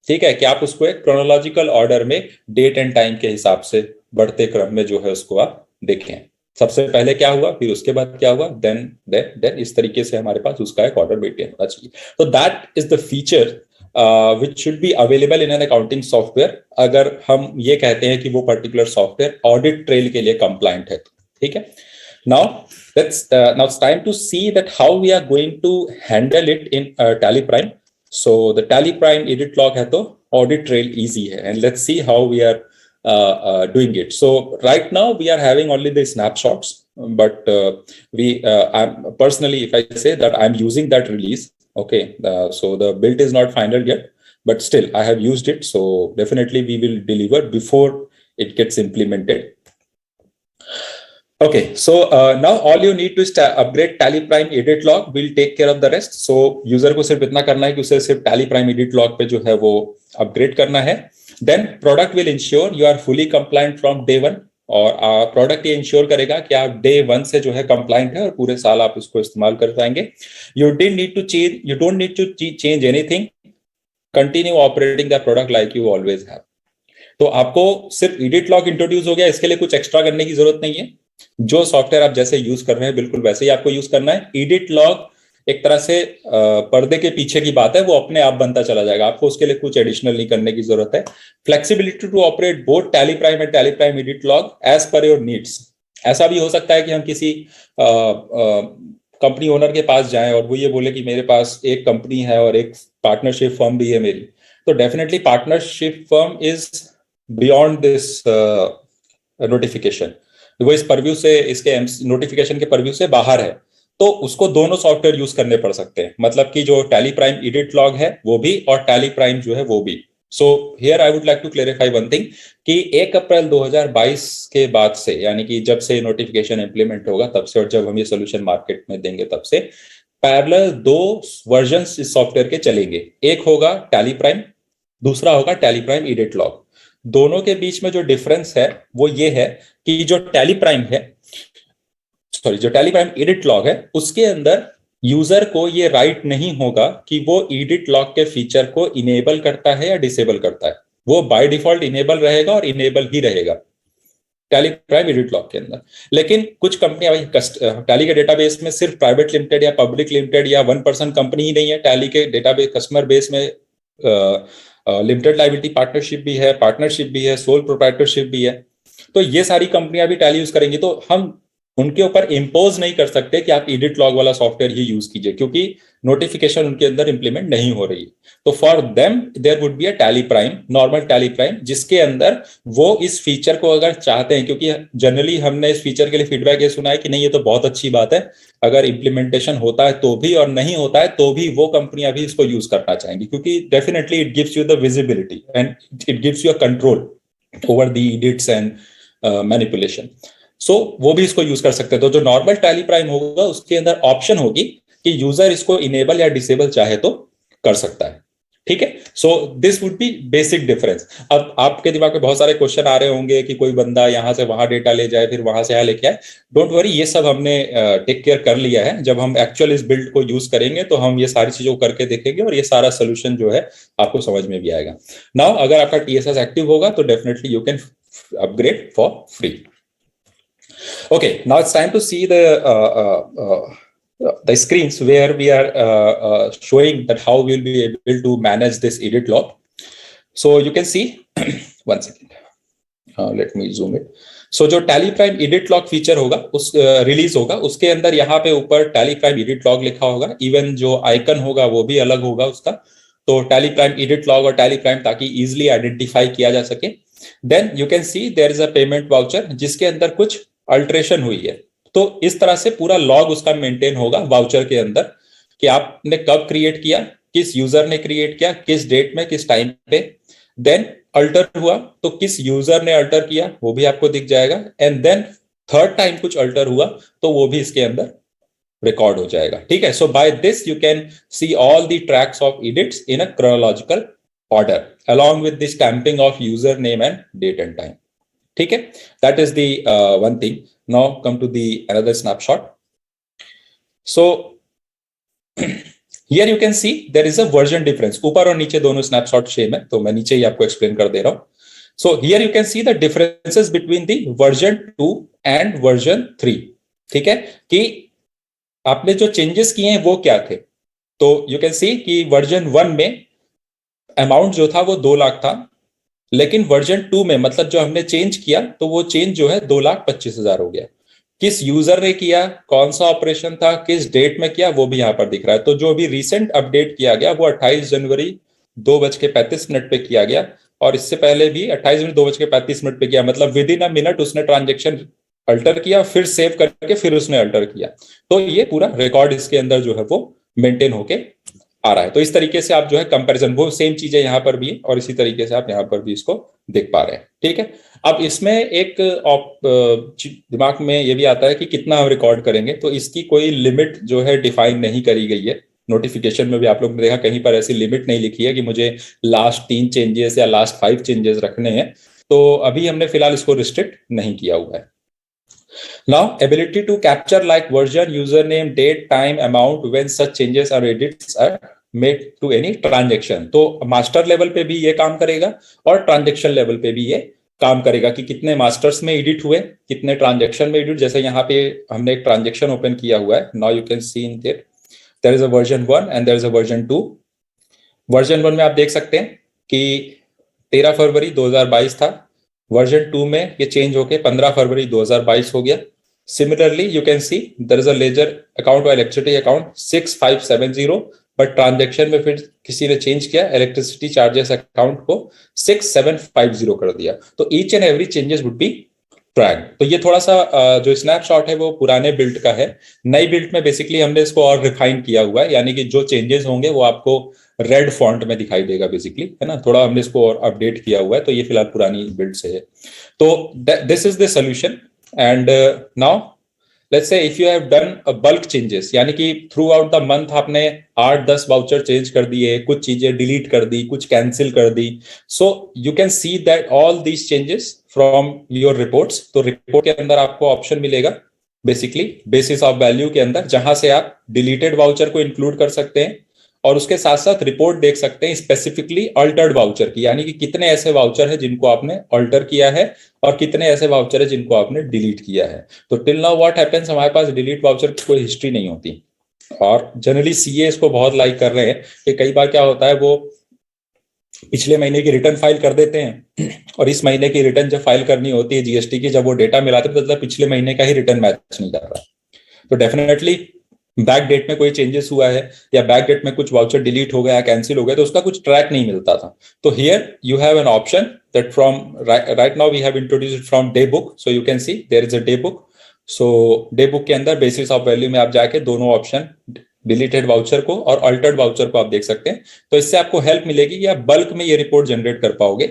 ठीक है, कि आप उसको एक chronological order में डेट एंड टाइम के हिसाब से बढ़ते क्रम में जो है उसको आप देखें। सबसे पहले क्या हुआ, फिर उसके बाद क्या हुआ, देन इस तरीके से हमारे पास उसका एक ऑर्डर मेंटेन होना चाहिए। तो that is the feature which should be available in an accounting software, अगर हम ये कहते हैं कि वो पर्टिकुलर सॉफ्टवेयर ऑडिट ट्रेल के लिए कंप्लायंट है, ठीक है। Now it's time to see that how we are going to handle it in Tally Prime। So the Tally Prime edit log है तो audit trail easy है, and let's see how we are doing it. So right now we are having only the snapshots, but I'm personally, if I say that I'm using that release, okay, so the build is not final yet, but still I have used it. So definitely we will deliver before it gets implemented. Okay, so now all you need to upgrade Tally Prime edit log. We'll take care of the rest. So user को सिर्फ इतना करना है कि उसे सिर्फ Tally Prime edit log पे जो है वो upgrade करना है. Then product will ensure you are fully compliant from day one. और प्रोडक्ट ये इंश्योर करेगा कि आप डे वन से जो है कंप्लाइंट है और पूरे साल आप इसको इस्तेमाल कर पाएंगे. You don't need to change anything. Continue operating the product like you always have. तो आपको सिर्फ एडिट लॉग इंट्रोड्यूस हो गया, इसके लिए कुछ एक्स्ट्रा करने की जरूरत नहीं है. जो सॉफ्टवेयर आप जैसे यूज कर रहे हैं बिल्कुल वैसे ही आपको यूज करना है. एडिट लॉग एक तरह से पर्दे के पीछे की बात है, वो अपने आप बनता चला जाएगा. आपको उसके लिए कुछ एडिशनल नहीं करने की जरूरत है. Flexibility to operate both Tally Prime and Tally Prime edit log as per your needs. ऐसा भी हो सकता है कि हम किसी कंपनी ओनर के पास जाएं और वो ये बोले कि मेरे पास एक कंपनी है और एक पार्टनरशिप फर्म भी है मेरी. तो definitely partnership firm is beyond this notification. वो इस परव्यू से, इसके नोटिफिकेशन के परव्यू से बाहर है. तो उसको दोनों सॉफ्टवेयर यूज करने पड़ सकते हैं. मतलब कि जो टैली प्राइम एडिट लॉग है वो भी और टैली प्राइम जो है वो भी. So here I would like to clarify one thing कि 1 अप्रैल 2022 के बाद से, यानी कि जब से नोटिफिकेशन इंप्लीमेंट होगा तब से और जब हम ये सोल्यूशन मार्केट में देंगे तब से पैरेलल 2 वर्जन्स इस सॉफ्टवेयर के चलेंगे. एक होगा टैली प्राइम, दूसरा होगा टैली प्राइम एडिट लॉग. दोनों के बीच में जो डिफरेंस है वो ये है कि जो टैली प्राइम एडिट लॉग है उसके अंदर यूजर को ये राइट नहीं होगा कि वो एडिट लॉग के फीचर को इनेबल करता है या डिसेबल करता है. वो बाय डिफॉल्ट इनेबल रहेगा और इनेबल ही रहेगा टैली प्राइम एडिट लॉग के अंदर. लेकिन कुछ कंपनियां, भाई टैली के डेटाबेस में सिर्फ प्राइवेट लिमिटेड या पब्लिक लिमिटेड या 1% कंपनी ही नहीं है. टैली के डेटाबेस कस्टमर बेस में लिमिटेड लायबिलिटी पार्टनरशिप भी है, पार्टनरशिप भी है, सोल प्रोप्राइटरशिप भी है. तो ये सारी कंपनियां भी टैली यूज करेंगी. तो हम उनके ऊपर इम्पोज नहीं कर सकते कि आप एडिट लॉग वाला सॉफ्टवेयर ही यूज कीजिए, क्योंकि नोटिफिकेशन उनके अंदर इंप्लीमेंट नहीं हो रही है. तो for them there would be a Tally Prime, normal Tally Prime, जिसके अंदर वो इस फीचर को अगर चाहते हैं, क्योंकि जनरली हमने इस फीचर के लिए फीडबैक ये सुना है कि नहीं ये तो बहुत अच्छी बात है, अगर इंप्लीमेंटेशन होता है तो भी और नहीं होता है तो भी वो कंपनियां भी इसको यूज करना चाहेंगी, क्योंकि definitely it gives you the visibility and it gives you a control over the edits and manipulation. So वो भी इसको यूज कर सकते हैं. तो जो नॉर्मल टैली प्राइम होगा उसके अंदर ऑप्शन होगी कि यूजर इसको इनेबल या डिसेबल चाहे तो कर सकता है. ठीक है. So this would be basic difference. अब आपके दिमाग में बहुत सारे क्वेश्चन आ रहे होंगे कि कोई बंदा यहां से वहां डेटा ले जाए फिर वहां से यहां लेके आए. डोंट वरी, ये सब हमने टेक केयर कर लिया है. जब हम एक्चुअल इस बिल्ड को यूज करेंगे तो हम ये सारी चीजों को करके देखेंगे और ये सारा सोल्यूशन जो है आपको समझ में भी आएगा. नाउ अगर आपका TSS एक्टिव होगा तो definitely you can upgrade for free. Okay, now it's time to see the screens where we are showing that how we'll be able to manage this edit log. So you can see, one second, let me zoom it. So जो tally Prime edit log feature होगा उस release होगा उसके अंदर यहाँ पे ऊपर tally Prime edit log लिखा होगा. इवन जो आइकन होगा वो भी अलग होगा उसका. तो टैली प्राइम एडिट लॉग और टैली प्राइम ताकि इजिली आइडेंटिफाई किया जा सके. Then you can see there is a payment voucher जिसके अंदर कुछ अल्टरेशन हुई है. तो इस तरह से पूरा लॉग उसका मेंटेन होगा वाउचर के अंदर कि आपने कब क्रिएट किया, किस यूजर ने क्रिएट किया, किस डेट में, किस टाइम पे. देन अल्टर हुआ तो किस यूजर ने अल्टर किया वो भी आपको दिख जाएगा. एंड देन थर्ड टाइम कुछ अल्टर हुआ तो वो भी इसके अंदर रिकॉर्ड हो जाएगा. ठीक है. So by this you can see all the tracks of edits in a chronological order along with the stamping of user name and date and time. ठीक है. That is the one thing. Now come to the another snapshot. So here you can see there is a version difference. ऊपर और नीचे दोनों snapshot same है तो मैं नीचे ही आपको explain कर दे रहा हूं. So here you can see the differences between the version 2 and version 3. ठीक है कि आपने जो चेंजेस किए हैं वो क्या थे. तो you can see कि version 1 में अमाउंट जो था वो 2 लाख था, लेकिन वर्जन 2 में मतलब जो हमने चेंज किया तो वो चेंज जो है 2,25,000 हो गया. किस यूजर ने किया, कौन सा ऑपरेशन था, किस डेट में किया वो भी यहां पर दिख रहा है. तो जो अभी रिसेंट अपडेट किया गया वो 28 जनवरी 2:35 पे किया गया और इससे पहले भी 28 मिनट 2:35 पे किया, मतलब विद इन अ मिनट उसने ट्रांजेक्शन अल्टर किया, फिर सेव करके फिर उसने अल्टर किया। तो ये पूरा रिकॉर्ड इसके अंदर जो है वो मेंटेन होके आ रहा है। तो इस तरीके से आप जो है कंपैरिजन, वो सेम चीजें यहाँ पर भी है और इसी तरीके से आप यहाँ पर भी इसको देख पा रहे हैं। ठीक है, अब इसमें एक दिमाग में ये भी आता है कि कितना हम रिकॉर्ड करेंगे, तो इसकी कोई लिमिट जो है डिफाइन नहीं करी गई है। नोटिफिकेशन में भी आप लोग ने देखा कहीं पर ऐसी लिमिट नहीं लिखी है कि मुझे लास्ट 3 चेंजेस या लास्ट 5 चेंजेस रखने हैं। तो अभी हमने फिलहाल इसको रिस्ट्रिक्ट नहीं किया हुआ है। Now, ability to capture like version, username, date, time, amount when such changes or edits are made to any transaction. तो मास्टर लेवल पे भी ये काम करेगा और ट्रांजेक्शन लेवल पे भी ये काम करेगा कि कितने मास्टर्स में एडिट हुए, कितने ट्रांजेक्शन में एडिट। जैसे यहाँ पे हमने एक ट्रांजेक्शन ओपन किया हुआ है, now you can see in there is a version 1 and there is a version 2। Version 1 में आप देख सकते हैं कि 13 फरवरी 2022 था, वर्जन 2 में ये चेंज होके 15 फरवरी 2022 हो गया। Similarly you can see there is a ledger account और इलेक्ट्रिसिटी अकाउंट 6570, बट ट्रांजैक्शन में फिर किसी ने चेंज किया, इलेक्ट्रिसिटी चार्जेस अकाउंट को 6750 कर दिया। तो each and every changes would be track. तो ये थोड़ा सा जो स्नैपशॉट है वो पुराने बिल्ड का है। नई बिल्ड में बेसिकली हमने इसको और रिफाइन किया हुआ है, यानी कि जो चेंजेस होंगे वो आपको रेड फॉन्ट में दिखाई देगा बेसिकली, है ना, थोड़ा हमने इसको और अपडेट किया हुआ है। तो ये फिलहाल पुरानी बिल्ड से है। तो this is the solution. And now let's say if you have done a bulk changes, यानी कि थ्रू आउट द मंथ आपने 8-10 वाउचर चेंज कर दिए, कुछ चीजें डिलीट कर दी, कुछ कैंसिल कर दी, so you can see that all these changes from your reports. तो रिपोर्ट के अंदर आपको ऑप्शन मिलेगा बेसिकली बेसिस ऑफ वैल्यू के अंदर, जहां से आप डिलीटेड वाउचर को इंक्लूड कर सकते हैं और उसके साथ साथ रिपोर्ट देख सकते हैं स्पेसिफिकली अल्टर्ड वाउचर की, यानी कि कितने ऐसे वाउचर है जिनको आपने अल्टर किया है और कितने ऐसे वाउचर है जिनको आपने डिलीट किया है। तो टिल नाउ व्हाट हैपेंस, हमारे पास डिलीट वाउचर की कोई हिस्ट्री नहीं होती और जनरली सीए इसको बहुत लाइक कर रहे हैं कि कई बार क्या होता है, वो पिछले महीने की रिटर्न फाइल कर देते हैं और इस महीने की रिटर्न जब फाइल करनी होती है जीएसटी की, जब वो डेटा मिलाते हैं तो मतलब पिछले महीने का ही रिटर्न मैच नहीं कर रहा। तो डेफिनेटली बैक डेट में कोई चेंजेस हुआ है या बैक डेट में कुछ वाउचर डिलीट हो गया, कैंसिल हो गया, तो उसका कुछ ट्रैक नहीं मिलता था। तो here you have an option that from right now we have introduced from day book. So you can see there is a day book. So day book के अंदर बेसिस ऑफ वैल्यू में आप जाके दोनों ऑप्शन, डिलीटेड वाउचर को और Altered voucher को आप देख सकते हैं। तो इससे आपको हेल्प मिलेगी कि आप बल्क में ये रिपोर्ट जनरेट कर पाओगे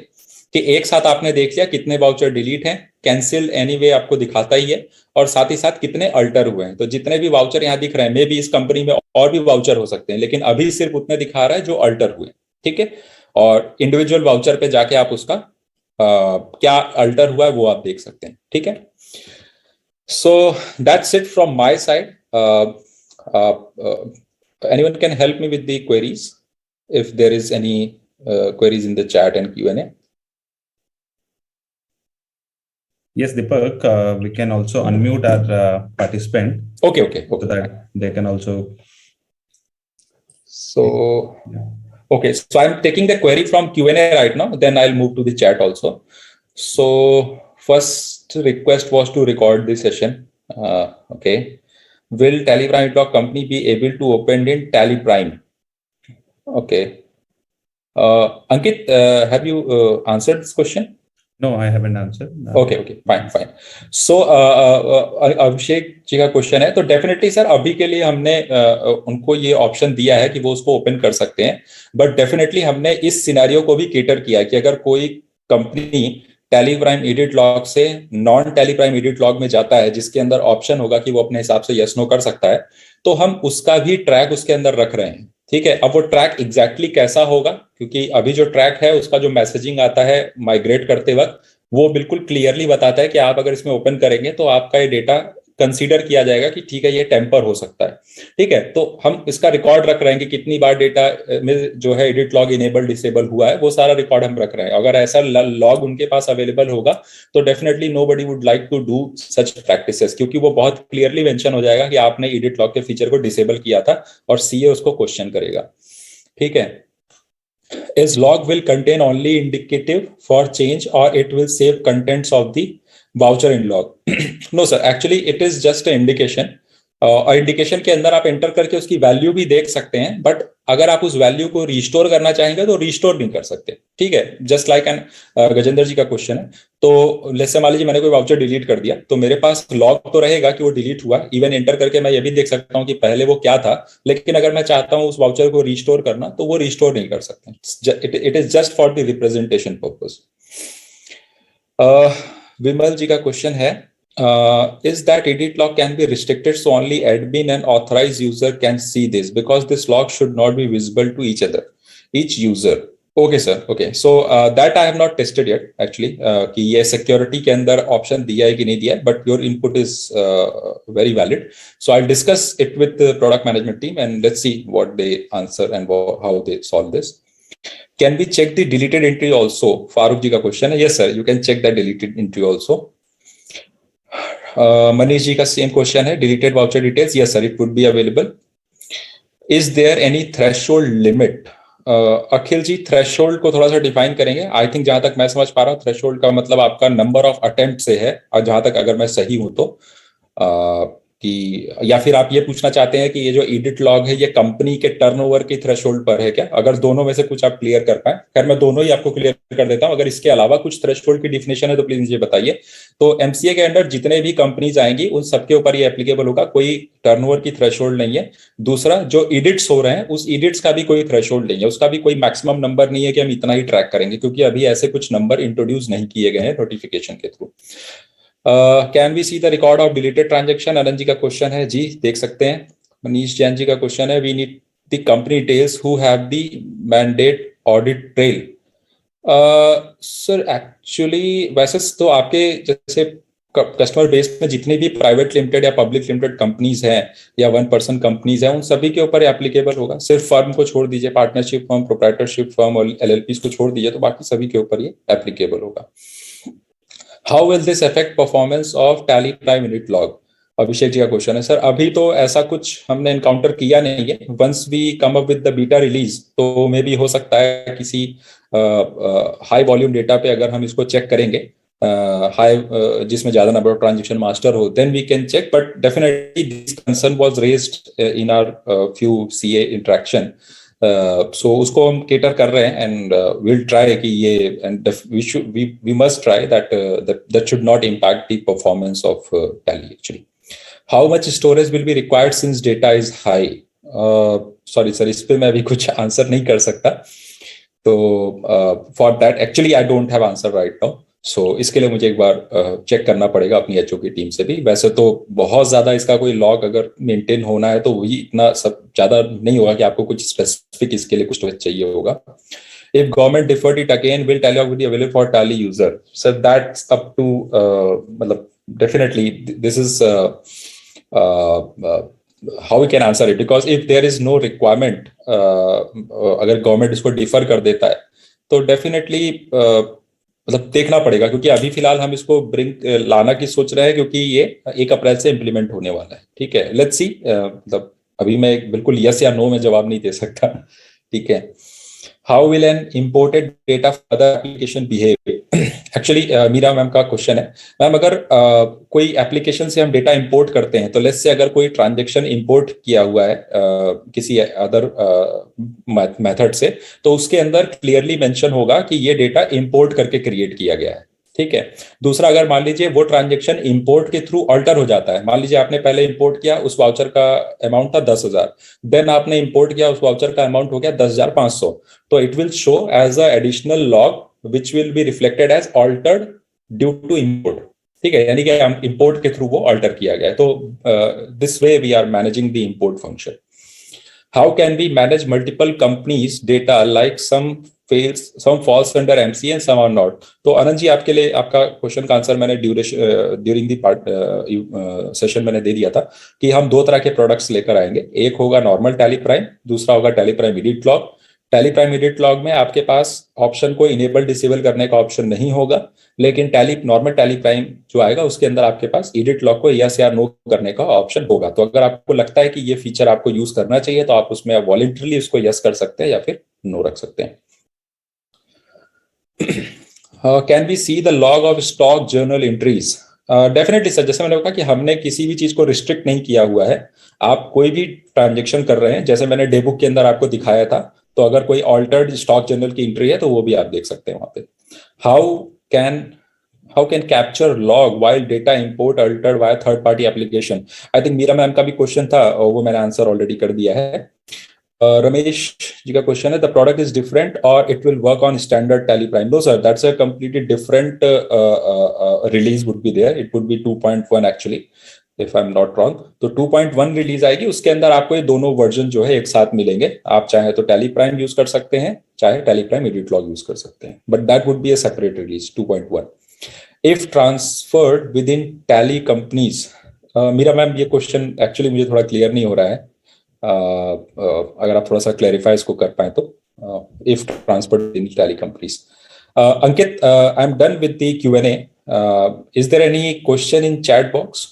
कि एक साथ आपने देख लिया कितने वाउचर डिलीट हैं, कैंसिल एनीवे आपको दिखाता ही है, और साथ ही साथ कितने अल्टर हुए हैं। तो जितने भी वाउचर यहाँ दिख रहे हैं, मे भी इस कंपनी में और भी वाउचर हो सकते हैं, लेकिन अभी सिर्फ उतने दिखा रहा है जो अल्टर हुए। ठीक है, और इंडिविजुअल वाउचर पे जाके आप उसका क्या अल्टर हुआ है वो आप देख सकते हैं। ठीक है, so that's it from my side. anyone can help me with the queries if there is any queries in the chat and Q&A. Yes, Deepak, we can also unmute our participant. Okay. So that they can also. So, okay, so I'm taking the query from Q&A right now, then I'll move to the chat also. So first request was to record this session. Okay. Will Tally Prime Talk company be able to open in Tally Prime? Okay. Ankit, have you answered this question? No, I haven't answered. Okay, fine. So अभिषेक जी का question है, तो definitely sir अभी के लिए हमने उनको ये option दिया है कि वो उसको ओपन कर सकते हैं, बट डेफिनेटली हमने इस सिनेरियो को भी केटर किया कि अगर कोई company Tally Prime edit log से non Tally Prime edit log में जाता है, जिसके अंदर ऑप्शन होगा कि वो अपने हिसाब से यस नो कर सकता है, तो हम उसका भी ट्रैक उसके अंदर रख रहे हैं। ठीक है, अब वो ट्रैक एग्जैक्टली कैसा होगा, क्योंकि अभी जो ट्रैक है उसका जो मैसेजिंग आता है माइग्रेट करते वक्त, वो बिल्कुल क्लियरली बताता है कि आप अगर इसमें ओपन करेंगे तो आपका ये डेटा कंसीडर किया जाएगा कि ठीक है ये टेम्पर हो सकता है। ठीक है, तो हम इसका रिकॉर्ड रख रहे हैं कि कितनी बार डेटा में जो है एडिट लॉग इनेबल डिसेबल हुआ है, वो सारा रिकॉर्ड हम रख रहे हैं। अगर ऐसा लॉग उनके पास अवेलेबल होगा तो definitely nobody would like to do such practices, क्योंकि वो बहुत क्लियरली मेंशन हो जाएगा कि आपने एडिट लॉग के फीचर को डिसेबल किया था और सीए उसको क्वेश्चन करेगा। ठीक है, is log will contain only indicative for change or it will save contents of the voucher in log? No sir, actually it is just an indication. और इंडिकेशन के अंदर आप एंटर करके उसकी वैल्यू भी देख सकते हैं, बट अगर आप उस वैल्यू को रिस्टोर करना चाहेंगे तो रिस्टोर नहीं कर सकते, ठीक है। जस्ट लाइक एन गजेंद्र जी का क्वेश्चन है, तो लेट्स से मान लीजिए मैंने कोई वाउचर डिलीट कर दिया, तो मेरे पास लॉग तो रहेगा कि वो डिलीट हुआ, इवन एंटर करके मैं ये भी देख सकता हूँ कि पहले वो क्या था, लेकिन अगर मैं चाहता हूँ उस वाउचर को रिस्टोर करना तो वो रिस्टोर नहीं कर सकते। It is just for the representation purpose. Vimal ji का क्वेश्चन है, is that edit log can be restricted so only admin and authorized user can see this because this log should not be visible to each user. Okay sir, okay, so that I have not tested yet actually, कि ये security के अंदर option दिया है कि नहीं दिया है, but your input is very valid, so I'll discuss it with the product management team and let's see what they answer and how they solve this. Can we check the deleted entry also? Farooq ji का question है, yes sir, you can check that deleted entry also. Manish ji का same question है, deleted voucher details, yes sir, it would be available. Is there any threshold limit? Akhil ji threshold को थोड़ा सा define करेंगे। I think जहां तक मैं समझ पा रहा हूँ थ्रेशोल्ड का मतलब आपका नंबर ऑफ अटेम्प्ट से है, और जहां तक अगर मैं सही हूं तो कि, या फिर आप ये पूछना चाहते हैं कि ये जो एडिट लॉग है ये कंपनी के टर्नओवर की थ्रेशोल्ड पर है क्या? अगर दोनों में से कुछ आप क्लियर कर पाए, खैर मैं दोनों ही आपको क्लियर कर देता हूं, अगर इसके अलावा कुछ थ्रेशोल्ड की डिफिनेशन है तो प्लीज मुझे बताइए। तो एमसीए के अंडर जितने भी कंपनीज आएंगी उन सबके ऊपर ये एप्लीकेबल होगा, कोई टर्नओवर की थ्रेशोल्ड नहीं है। दूसरा, जो एडिट्स हो रहे हैं उस एडिट्स का भी कोई थ्रेशोल्ड नहीं है, उसका भी कोई मैक्सिमम नंबर नहीं है कि हम इतना ही ट्रैक करेंगे, क्योंकि अभी ऐसे कुछ नंबर इंट्रोड्यूस नहीं किए गए हैं नोटिफिकेशन के through. Can we see the record of deleted transaction? Anant ji का क्वेश्चन है, जी देख सकते हैं। मनीष जैन जी का क्वेश्चन है, we need the company details who have the mandate audit trail. Sir actually वैसे तो आपके जैसे कस्टमर बेस में जितनी भी प्राइवेट लिमिटेड या पब्लिक लिमिटेड कंपनीज हैं या 1% कंपनीज हैं, उन सभी के ऊपर एप्लीकेबल होगा। सिर्फ फर्म को छोड़ दीजिए, पार्टनरशिप फर्म, प्रोप्राइटरशिप फर्म और एलएलपीज को छोड़ दीजिए, तो बाकी सभी के ऊपर ये एप्लीकेबल होगा। How will this affect performance of Tally Prime unit log? Abhishek ji का क्वेश्चन है, सर अभी तो ऐसा कुछ हमने एनकाउंटर किया नहीं है। Once we come up with the beta release तो मे बी हो सकता है किसी हाई वॉल्यूम डेटा पे अगर हम इसको चेक करेंगे, जिसमें ज्यादा नंबर ऑफ ट्रांजेक्शन मास्टर हो, then we can check, but definitely this concern was raised in our few CA interaction. So उसको हम केटर कर रहे हैं एंड विल ट्राई कि ये, and we must try that should not impact the performance of Tally actually. How much storage will be required since data is high? Sorry sir, इस पे मैं अभी कुछ आंसर नहीं कर सकता, तो for that actually I don't have answer right now. So इसके लिए मुझे एक बार चेक करना पड़ेगा अपनी एचओ की टीम से भी। वैसे तो बहुत ज्यादा इसका कोई लॉग अगर मेंटेन होना है तो वही इतना सब ज्यादा नहीं होगा कि आपको कुछ स्पेसिफिक इसके लिए कुछ चाहिए होगा। If government deferred it again, will Tally be available for Tally user? So that's up to मतलब definitely this is how we can answer it, because if there is no requirement, अगर government इसको defer कर देता है तो definitely मतलब देखना पड़ेगा, क्योंकि अभी फिलहाल हम इसको लाना की सोच रहे हैं क्योंकि ये 1 अप्रैल से इम्प्लीमेंट होने वाला है। ठीक है, लेट्स सी, मतलब अभी मैं बिल्कुल यस या नो में जवाब नहीं दे सकता। ठीक है, how will an imported data for the application behave? Actually Meera ma'am का क्वेश्चन है, मैम अगर कोई एप्लीकेशन से हम डेटा इंपोर्ट करते हैं, तो लेट्स से अगर कोई ट्रांजैक्शन इंपोर्ट किया हुआ है किसी अदर मेथड से, तो उसके अंदर क्लियरली मेंशन होगा कि ये डेटा इंपोर्ट करके क्रिएट किया गया है। ठीक है, दूसरा, अगर मान लीजिए वो ट्रांजैक्शन इंपोर्ट के थ्रू अल्टर हो जाता है, मान लीजिए आपने पहले इंपोर्ट किया, उस वाउचर का अमाउंट था 10,000, देन आपने इंपोर्ट किया, उस वाउचर का अमाउंट हो गया 10,500, तो it will show as a additional log which will be reflected as altered due to import। ठीक है, यानी कि हम इंपोर्ट के थ्रू वो अल्टर किया गया है। तो this way we are managing the import function. How can we manage multiple companies data, like some falls under MCA and some are not? तो आनंद जी, आपके लिए आपका क्वेश्चन का आंसर मैंने ड्यूरिंग द पार्ट सेशन मैंने दे दिया था कि हम 2 तरह के प्रोडक्ट्स लेकर आएंगे। एक होगा नॉर्मल टैली प्राइम, दूसरा होगा tally Prime edit log. Tally Prime edit log में आपके पास ऑप्शन को इनेबल डिसेबल करने का ऑप्शन नहीं होगा, लेकिन नॉर्मल टैली प्राइम जो आएगा उसके अंदर आपके पास एडिट लॉग को यस या नो करने का ऑप्शन होगा। तो अगर आपको लगता है कि ये फीचर आपको यूज करना चाहिए तो आप उसमें वॉलंटरली उसको यस कर सकते हैं या फिर नो रख सकते हैं। Can we see the log of stock journal entries? Definitely sir, जैसे मैंने कहा कि हमने किसी भी चीज को रिस्ट्रिक्ट नहीं किया हुआ है। आप कोई भी ट्रांजेक्शन कर रहे हैं, जैसे मैंने डे बुक के अंदर आपको दिखाया था, तो अगर कोई ऑल्टर्ड स्टॉक जनरल की एंट्री है तो वो भी आप देख सकते हैं वहां पे। How can how can capture log while data import altered via third party application? I think Meera ma'am का भी क्वेश्चन था और वो मैंने आंसर ऑलरेडी कर दिया है। रमेश जी का क्वेश्चन है, द प्रोडक्ट इज डिफरेंट और it will work on standard Tally Prime? No sir, that's a completely different release would be there. It would be 2.1 actually, if I am not wrong. तो 2.1 release आएगी, उसके अंदर आपको ये दोनों version जो है एक साथ मिलेंगे। आप चाहे तो टैली प्राइम यूज कर सकते हैं, चाहे Tally Prime edit log use कर सकते हैं, but that would be a separate release 2.1 if transferred within Tally companies. Meera ma'am, ये क्वेश्चन एक्चुअली मुझे थोड़ा क्लियर नहीं हो रहा है। अगर आप थोड़ा सा क्लैरिफाई इसको कर पाए तो, if transferred in Tally companies. Ankit, I am done with the Q&A. Is there any question in chat box?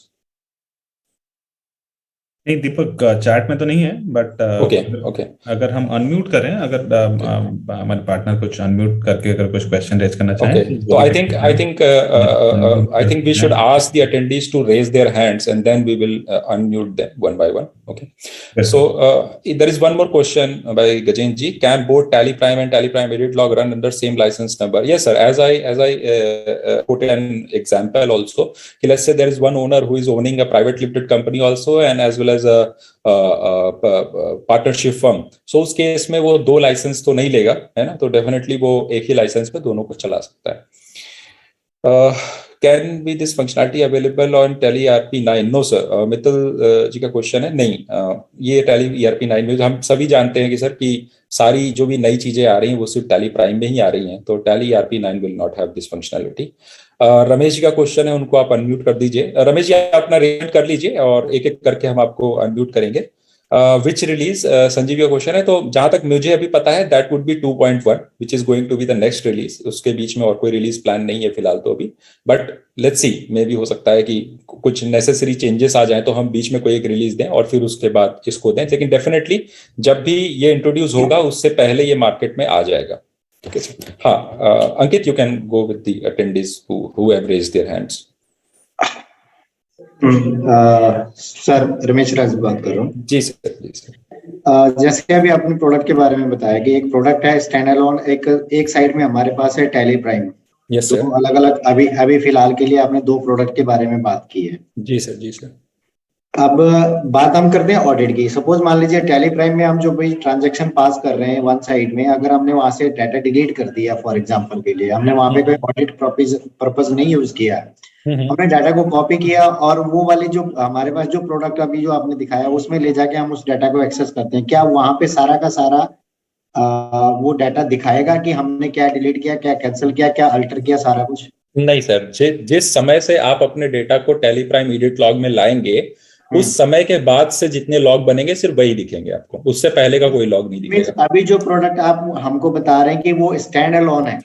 नहीं दीपक, चैट में तो नहीं है, बट ओके ओके, अगर हम अनम्यूट करें, अगर हमारे पार्टनर कुछ अनम्यूट करके अगर कुछ क्वेश्चन रेज करना चाहें, okay. वो So भी I कर think सकते I think we should हैं। ask the attendees to raise their hands and then we will unmute them one by one. Okay. Yes, So there is one more question by Gajen ji. Can both Tally Prime and Tally Prime Edit Log run under same license number? Yes, sir. As I put an example also. Let's say there is one owner who is owning a private limited company also and as well as a partnership firm. So उस case में वो दो licence तो नहीं लेगा, है ना, तो डेफिनेटली वो एक ही लाइसेंस पे दोनों को चला सकता है। Can be this functionality available on Tally ERP9? No sir, Mittal ji का क्वेश्चन है, नहीं। ये टैली ERP9 में हम सभी जानते हैं कि सर कि सारी जो भी नई चीजें आ रही हैं वो सिर्फ टैली प्राइम में ही आ रही हैं, तो Tally ERP9 will not have this functionality. Ramesh ji का क्वेश्चन है, उनको आप अनम्यूट कर दीजिए। रमेश जी, आप अपना रेट कर लीजिए और एक एक करके हम आपको अनम्यूट करेंगे। विच रिलीज, संजीव का क्वेश्चन है, तो जहां तक मुझे अभी पता है that would be 2.1 which is going to be the next release. उसके बीच में और कोई रिलीज प्लान नहीं है फिलहाल तो अभी, बट लेट्स सी, मे भी हो सकता है कि कुछ नेसेसरी चेंजेस आ जाए तो हम बीच में कोई एक रिलीज दें और फिर उसके बाद इसको दें, लेकिन डेफिनेटली जब भी ये इंट्रोड्यूस होगा उससे पहले ये मार्केट में आ जाएगा। Okay, sir. हाँ, अंकित, you can go with the attendees who have raised their hands. Sir, Ramesh Raj बात कर रहा हूँ। जी सर, जी सर। जैसे कि अभी आपने प्रोडक्ट के बारे में बताया कि एक प्रोडक्ट है स्टैंड अलोन, एक साइड में हमारे पास है टैली प्राइम। Yes sir. दो अलग अलग, अभी फिलहाल के लिए आपने दो प्रोडक्ट के बारे में बात की है। जी सर, जी सर। अब बात हम करते हैं ऑडिट की। सपोज मान लीजिए टैली प्राइम में हम जो भी ट्रांजैक्शन पास कर रहे हैं वन साइड में, अगर हमने वहां से डाटा डिलीट कर दिया, फॉर एग्जांपल के लिए हमने वहां पे कोई ऑडिट पर्पस नहीं यूज किया, हमने डाटा को कॉपी किया और वो वाले जो हमारे पास जो प्रोडक्ट अभी जो आपने दिखाया उसमें ले जाके हम उस डाटा को एक्सेस करते हैं, क्या वहां पे सारा का सारा वो डाटा दिखाएगा कि हमने क्या डिलीट किया, क्या कैंसिल किया, क्या अल्टर किया, सारा कुछ? नहीं सर, जिस समय से आप अपने डेटा को टैली प्राइम एडिट लॉग में लाएंगे उस समय के बाद से जितने लॉग बनेंगे सिर्फ वही दिखेंगे आपको, उससे पहले का कोई लॉग नहीं दिखेगा। अभी जो प्रोडक्ट आप हमको बता रहे हैं कि वो स्टैंड अलोन है,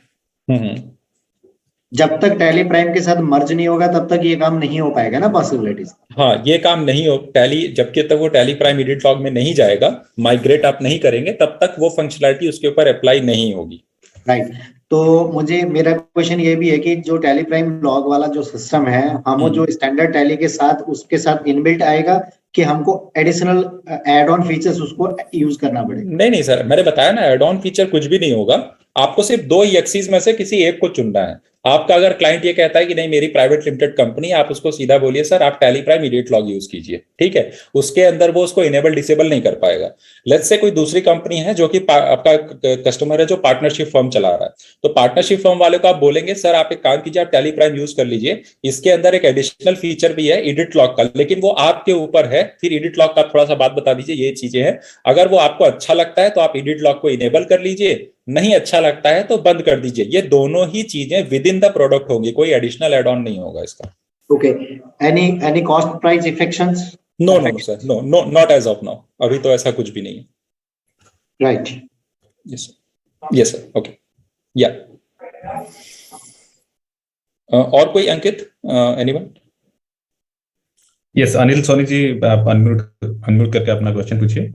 जब तक टैली प्राइम के साथ मर्ज नहीं होगा तब तक ये काम नहीं हो पाएगा ना, पॉसिबिलिटीज? हाँ, ये काम नहीं हो टैली, जबकि तक वो टैली प्राइम एडिट लॉग में नहीं जाएगा, माइग्रेट आप नहीं करेंगे, तब तक वो फंक्शनलिटी उसके ऊपर अप्लाई नहीं होगी। राइट। तो मेरा क्वेश्चन ये भी है कि जो टैली प्राइम लॉग वाला जो सिस्टम है, हम जो स्टैंडर्ड टैली के साथ उसके साथ इनबिल्ट आएगा कि हमको एडिशनल एड ऑन फीचर्स उसको यूज करना पड़ेगा? नहीं सर, मैंने बताया ना, एड ऑन फीचर कुछ भी नहीं होगा। आपको सिर्फ दो एक्सीज में से किसी एक को चुनना है। आपका अगर क्लाइंट ये कहता है कि नहीं मेरी प्राइवेट लिमिटेड कंपनी, आप उसको सीधा बोलिए सर आप tally Prime edit log use कीजिए, ठीक है, उसके अंदर वो उसको इनेबल डिसेबल नहीं कर पाएगा। लेट्स से कोई दूसरी कंपनी है जो कि आपका कस्टमर है जो पार्टनरशिप फर्म चला रहा है, तो पार्टनरशिप फर्म वाले को आप बोलेंगे सर आप एक काम कीजिए, आप टैली प्राइम यूज कर लीजिए, इसके अंदर एक एडिशनल फीचर भी है एडिट लॉग का, लेकिन वो आपके ऊपर है। फिर एडिट लॉग का थोड़ा सा बात बता दीजिए, ये चीजें हैं, अगर वो आपको अच्छा लगता है तो आप एडिट लॉग को इनेबल कर लीजिए, नहीं अच्छा लगता है तो बंद कर दीजिए। ये दोनों ही चीजें विद इन द प्रोडक्ट होंगी, कोई एडिशनल एड ऑन नहीं होगा इसका। Okay, any cost price affections? No sir, no, not as of now, अभी तो ऐसा कुछ भी नहीं है। राइट। यस सर, ओके, या और कोई? अंकित, एनीवन? यस, अनिल सोनी जी, आप अनम्यूट करके अपना क्वेश्चन पूछिए।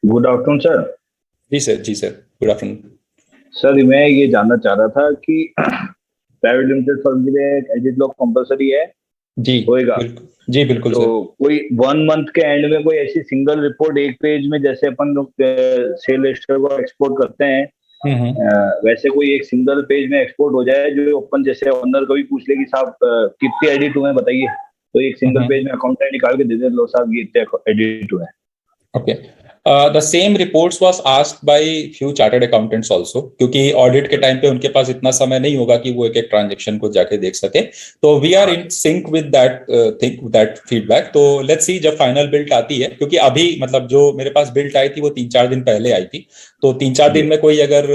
Good afternoon sir. जी सर, गुड आफ्टरनून सर, मैं ये जानना चाह रहा था कि प्राइवेट लिमिटेड फर्म के लिए एडिट लॉग कंपलसरी है जी होएगा। जी बिल्कुल तो सर। कोई 1 मंथ के एंड में कोई ऐसी सिंगल रिपोर्ट एक पेज में, जैसे अपन लोग सेल रजिस्टर को एक्सपोर्ट करते हैं, वैसे कोई एक सिंगल पेज में एक्सपोर्ट हो जाए, जो अपन जैसे ऑनर को भी पूछ ले कि साहब कितने एडिट हुए बताइए, तो एक सिंगल पेज में अकाउंट निकाल के दे दे, लो साहब ये इतने एडिट हुए। Okay, the same reports was asked by few chartered accountants also, क्योंकि ऑडिट के टाइम पे उनके पास इतना समय नहीं होगा कि वो एक एक ट्रांजैक्शन को जाके देख सके। तो we are in sync with that thing, that feedback. तो लेट्स सी जब फाइनल बिल्ट आती है, क्योंकि अभी मतलब जो मेरे पास बिल्ट आई थी वो 3-4 दिन पहले आई थी, तो 3-4 दिन में कोई अगर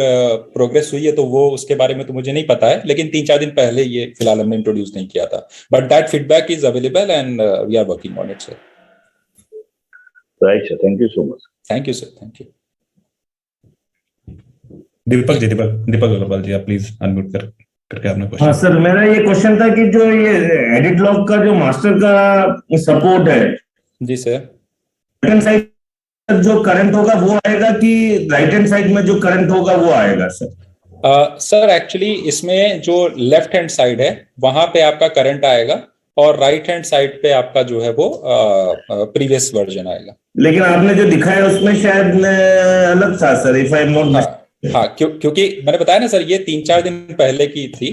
प्रोग्रेस हुई है तो वो उसके बारे में तो मुझे नहीं पता है, लेकिन 3-4 दिन पहले ये फिलहाल हमने इंट्रोड्यूस नहीं किया था। But that feedback is available and we are working on it sir. Right sir, thank you so much. Thank you sir, thank you. Deepak Agarwal ji, आप प्लीज अनम्यूट करके आपने क्वेश्चन। हाँ सर, मेरा ये क्वेश्चन था कि जो ये एडिट लॉग का जो मास्टर का सपोर्ट है, जी सर। राइट हैंड साइड जो करंट होगा वो आएगा कि राइट हैंड साइड में जो करंट होगा वो आएगा सर? सर एक्चुअली इसमें जो लेफ्ट हैंड साइड है वहां पे आपका करंट आएगा, और राइट हैंड साइड पे आपका जो है वो प्रीवियस वर्जन आएगा। लेकिन आपने जो दिखाया उसमें शायद अलग था sir, if I am not. हाँ, क्योंकि मैंने बताया ना सर, ये 3-4 दिन पहले की थी,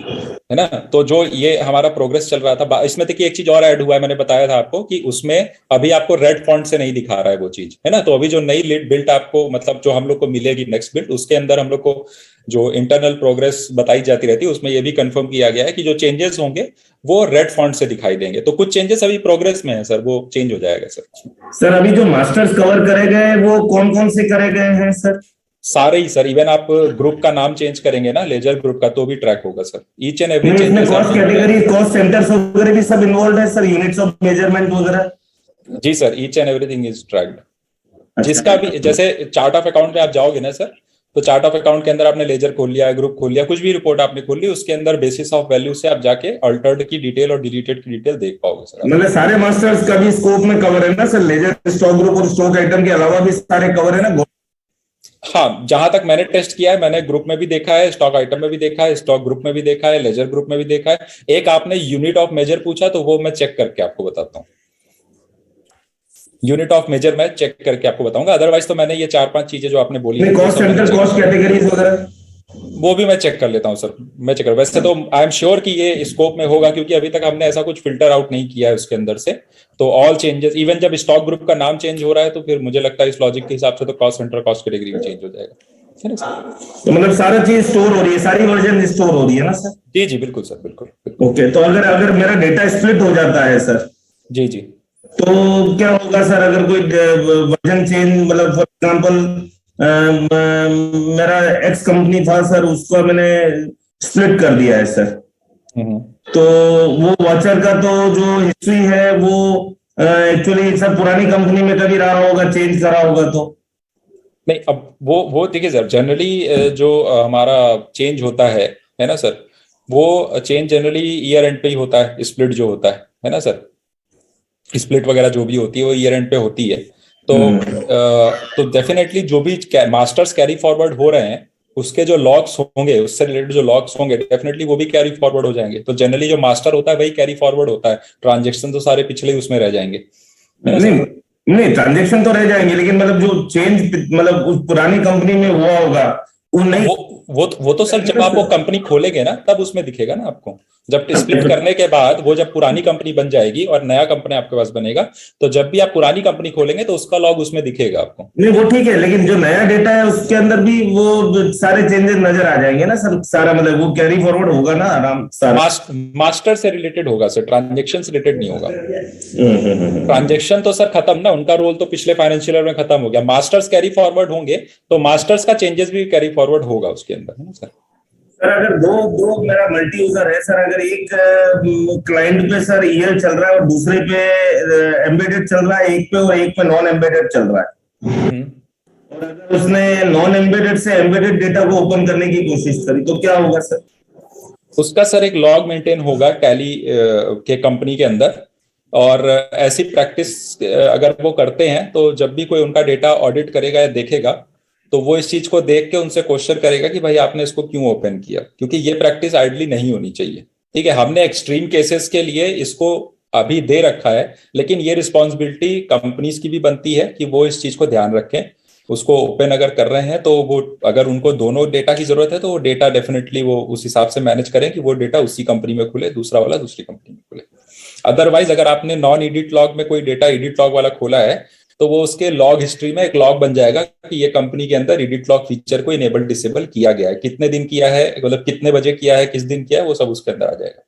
है ना। तो जो ये हमारा प्रोग्रेस चल रहा था, इसमें देखिए एक चीज और ऐड हुआ है, मैंने बताया था आपको कि उसमें अभी आपको रेड फॉन्ट से नहीं दिखा रहा है वो चीज, है ना। तो अभी जो नई बिल्ट आपको मतलब जो हम लोग को मिलेगी नेक्स्ट बिल्ट, उसके अंदर हम लोग को जो इंटरनल प्रोग्रेस बताई जाती रहती है, उसमें ये भी कंफर्म किया गया है कि जो चेंजेस होंगे वो रेड फॉन्ट से दिखाई देंगे। तो कुछ चेंजेस अभी प्रोग्रेस में है सर, वो चेंज हो जाएगा सर। सर अभी जो मास्टर्स कवर करे गए वो कौन कौन से करे गए हैं सर? सारे ही सर, इवन आप ग्रुप का नाम चेंज करेंगे ना, लेजर ग्रुप का, तो भी ट्रैक होगा sir. Each and every change. इसमें कॉस्ट कैटेगरी, कॉस्ट सेंटर्स वगैरह भी सब इन्वॉल्व है सर, यूनिट्स ऑफ मेजरमेंट वगैरह? जी sir, each and everything is tracked. जिसका भी, जैसे चार्ट ऑफ अकाउंट में आप जाओगे ना सर, तो चार्ट ऑफ अकाउंट के अंदर आपने लेजर खोल लिया, ग्रुप खोल लिया, कुछ भी रिपोर्ट आपने खोल ली, उसके अंदर बेसिस ऑफ वैल्यू से आप जाके अल्टर्ड की डिटेल और डिलीटेड की डिटेल देख पाओगे सर। मतलब सारे मास्टर्स का भी स्कोप में कवर है ना सर? लेजर, स्टॉक ग्रुप और स्टॉक आइटम के अलावा भी सारे कवर है ना? हाँ, जहां तक मैंने टेस्ट किया है, मैंने ग्रुप में भी देखा है, स्टॉक आइटम में भी देखा है, स्टॉक ग्रुप में भी देखा है, लेजर ग्रुप में भी देखा है। एक आपने यूनिट ऑफ मेजर पूछा, तो वो मैं चेक करके आपको बताता हूँ। यूनिट ऑफ मेजर मैं चेक करके आपको बताऊंगा, अदरवाइज तो मैंने ये 4-5 चीजें जो आपने बोली, कॉस्ट सेंटर, कॉस्ट कैटेगरीज वगैरह, वो भी मैं चेक कर लेता हूँ सर। मैं चेक कर, वैसे तो आई एम श्योर कि ये स्कोप में होगा, क्योंकि अभी तक हमने ऐसा कुछ फिल्टर आउट नहीं किया है उसके अंदर से। तो ऑल चेंजेस, इवन जब स्टॉक ग्रुप का नाम चेंज हो रहा है, तो फिर मुझे लगता है इस लॉजिक के हिसाब से तो कॉस्ट सेंटर, कॉस्ट कैटेगरी में चेंज हो जाएगा, है ना सर। तो मतलब सारा चीज स्टोर हो रही है, सारी वर्जन स्टोर हो रही है ना सर? जी जी बिल्कुल सर, बिल्कुल। ओके, तो अगर मेरा डेटा स्प्लिट हो जाता है सर, जी जी, तो क्या होगा सर? अगर कोई वर्जन चेंज, मतलब फॉर एग्जांपल मेरा एक्स कंपनी था सर, उसको मैंने स्प्लिट कर दिया है सर, तो वो वॉचर का तो जो हिस्ट्री है वो एक्चुअली सब पुरानी कंपनी में कभी रहा होगा, चेंज करा होगा तो नहीं। अब वो देखिए सर, जनरली जो हमारा चेंज होता है ना सर, वो चेंज जनरली ईयर एंड पे ही होता है, स्प्लिट जो होता है ना सर। स्प्लिट वगैरह जो भी होती है वो ईयर एंड पे होती है। तो डेफिनेटली जो भी मास्टर्स कैरी फॉरवर्ड हो रहे हैं, उसके जो लॉग्स होंगे, उससे रिलेटेड जो लॉग्स होंगे, डेफिनेटली वो भी कैरी फॉरवर्ड हो जाएंगे। तो जनरली जो मास्टर होता है वही कैरी फॉरवर्ड होता है, ट्रांजेक्शन तो सारे पिछले ही उसमें रह जाएंगे। नहीं, ट्रांजेक्शन तो रह जाएंगे, लेकिन मतलब जो चेंज मतलब उस पुरानी कंपनी में हुआ होगा वो नहीं। वो तो सर जब आप वो कंपनी खोलेंगे ना, तब उसमें दिखेगा ना आपको। जब स्प्लिट करने के बाद वो जब पुरानी कंपनी बन जाएगी और नया कंपनी आपके पास बनेगा, तो जब भी आप पुरानी कंपनी खोलेंगे तो उसका लॉग उसमें दिखेगा आपको। नहीं वो ठीक है, लेकिन जो नया डेटा है उसके अंदर भी वो सारे चेंजेस नजर आ जाएंगे ना सर? सारा मतलब वो कैरी फॉरवर्ड होगा ना आराम सारा? मास्टर से रिलेटेड होगा सर, ट्रांजेक्शन से रिलेटेड नहीं होगा। ट्रांजेक्शन तो सर खत्म ना, उनका रोल तो पिछले फाइनेंशियल ईयर में खत्म हो गया। मास्टर्स कैरी फॉरवर्ड होंगे तो मास्टर्स का चेंजेस भी कैरी फॉरवर्ड होगा उसके अंदर, है ना सर। सर अगर दो मेरा मल्टी यूजर है सर, अगर एक क्लाइंट पे सर ईएल चल रहा है और दूसरे पे एम्बेडेड चल रहा है, एक पे नॉन एम्बेडेड चल रहा है, और अगर उसने नॉन एम्बेडेड से एम्बेडेड डेटा को ओपन करने की कोशिश करी, तो क्या होगा सर? उसका सर एक लॉग मेंटेन होगा टैली के कंपनी के अंदर, और ऐसी प्रैक्टिस अगर वो करते हैं तो जब भी कोई उनका डेटा ऑडिट करेगा या देखेगा, तो वो इस चीज को देख के उनसे क्वेश्चन करेगा कि भाई आपने इसको क्यों ओपन किया, क्योंकि ये प्रैक्टिस आइडली नहीं होनी चाहिए। ठीक है, हमने एक्सट्रीम केसेस के लिए इसको अभी दे रखा है, लेकिन ये रिस्पॉन्सिबिलिटी कंपनीज की भी बनती है कि वो इस चीज को ध्यान रखें। उसको ओपन अगर कर रहे हैं तो वो, अगर उनको दोनों डेटा की जरूरत है तो वो डेटा डेफिनेटली वो उस हिसाब से मैनेज करें कि वो डेटा उसी कंपनी में खुले, दूसरा वाला दूसरी कंपनी में खुले। अदरवाइज अगर आपने नॉन एडिट लॉग में कोई डेटा एडिट लॉग वाला खोला है तो वो उसके लॉग हिस्ट्री में एक लॉग बन जाएगा कि ये कंपनी के अंदर एडिट लॉग फीचर को इनेबल डिसेबल किया गया है, कितने दिन किया है, मतलब कितने बजे किया है, किस दिन किया है, वो सब उसके अंदर आ जाएगा।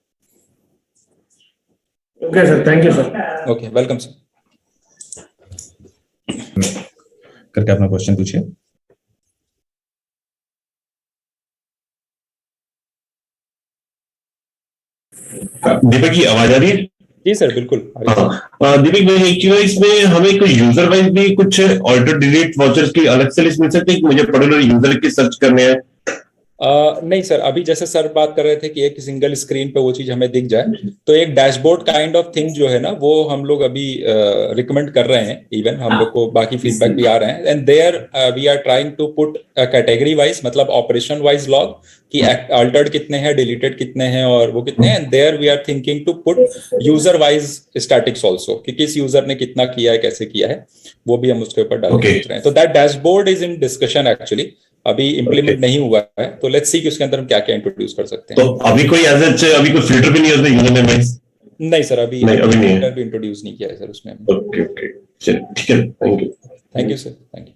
Okay sir, thank you sir. Okay, welcome sir. करके अपना क्वेश्चन पूछिए। दीपक की आवाज आ रही है? जी सर, बिल्कुल। दीपक भाई, एक चीज है, इसमें हमें कोई यूजर वाइज भी कुछ ऑल्टर डिलीट वाउचर्स की अलग से लिस्ट मिल सकती है कि मुझे पर्टिकुलर यूजर की सर्च करने हैं? नहीं सर, अभी जैसे सर बात कर रहे थे कि एक सिंगल स्क्रीन पे वो चीज हमें दिख जाए, तो एक डैशबोर्ड काइंड ऑफ थिंग जो है ना, वो हम लोग अभी रिकमेंड कर रहे हैं। इवन हम लोग को बाकी फीडबैक भी आ रहे हैं, and there we are trying to put category wise, मतलब ऑपरेशन वाइज लॉग कि अल्टर्ड कितने हैं, डिलीटेड कितने हैं और वो कितने हैं। And there we are thinking to put user wise statics also, कि किस यूजर ने कितना किया है, कैसे किया है, वो भी हम उसके ऊपर डालने सोच रहे हैं। तो that dashboard is in discussion actually, अभी इंप्लीमेंट नहीं हुआ है, तो लेट्स सी कि उसके अंदर हम क्या क्या इंट्रोड्यूस कर सकते हैं। तो अभी कोई अभी कोई फिल्टर भी नहीं है उसमें यूजर नेम वाइज? नहीं सर, अभी नहीं, अभी नहीं है। इंट्रोड्यूस नहीं किया है सर उसमें। ओके, चलिए ठीक है, thank you. Thank you sir, thank you.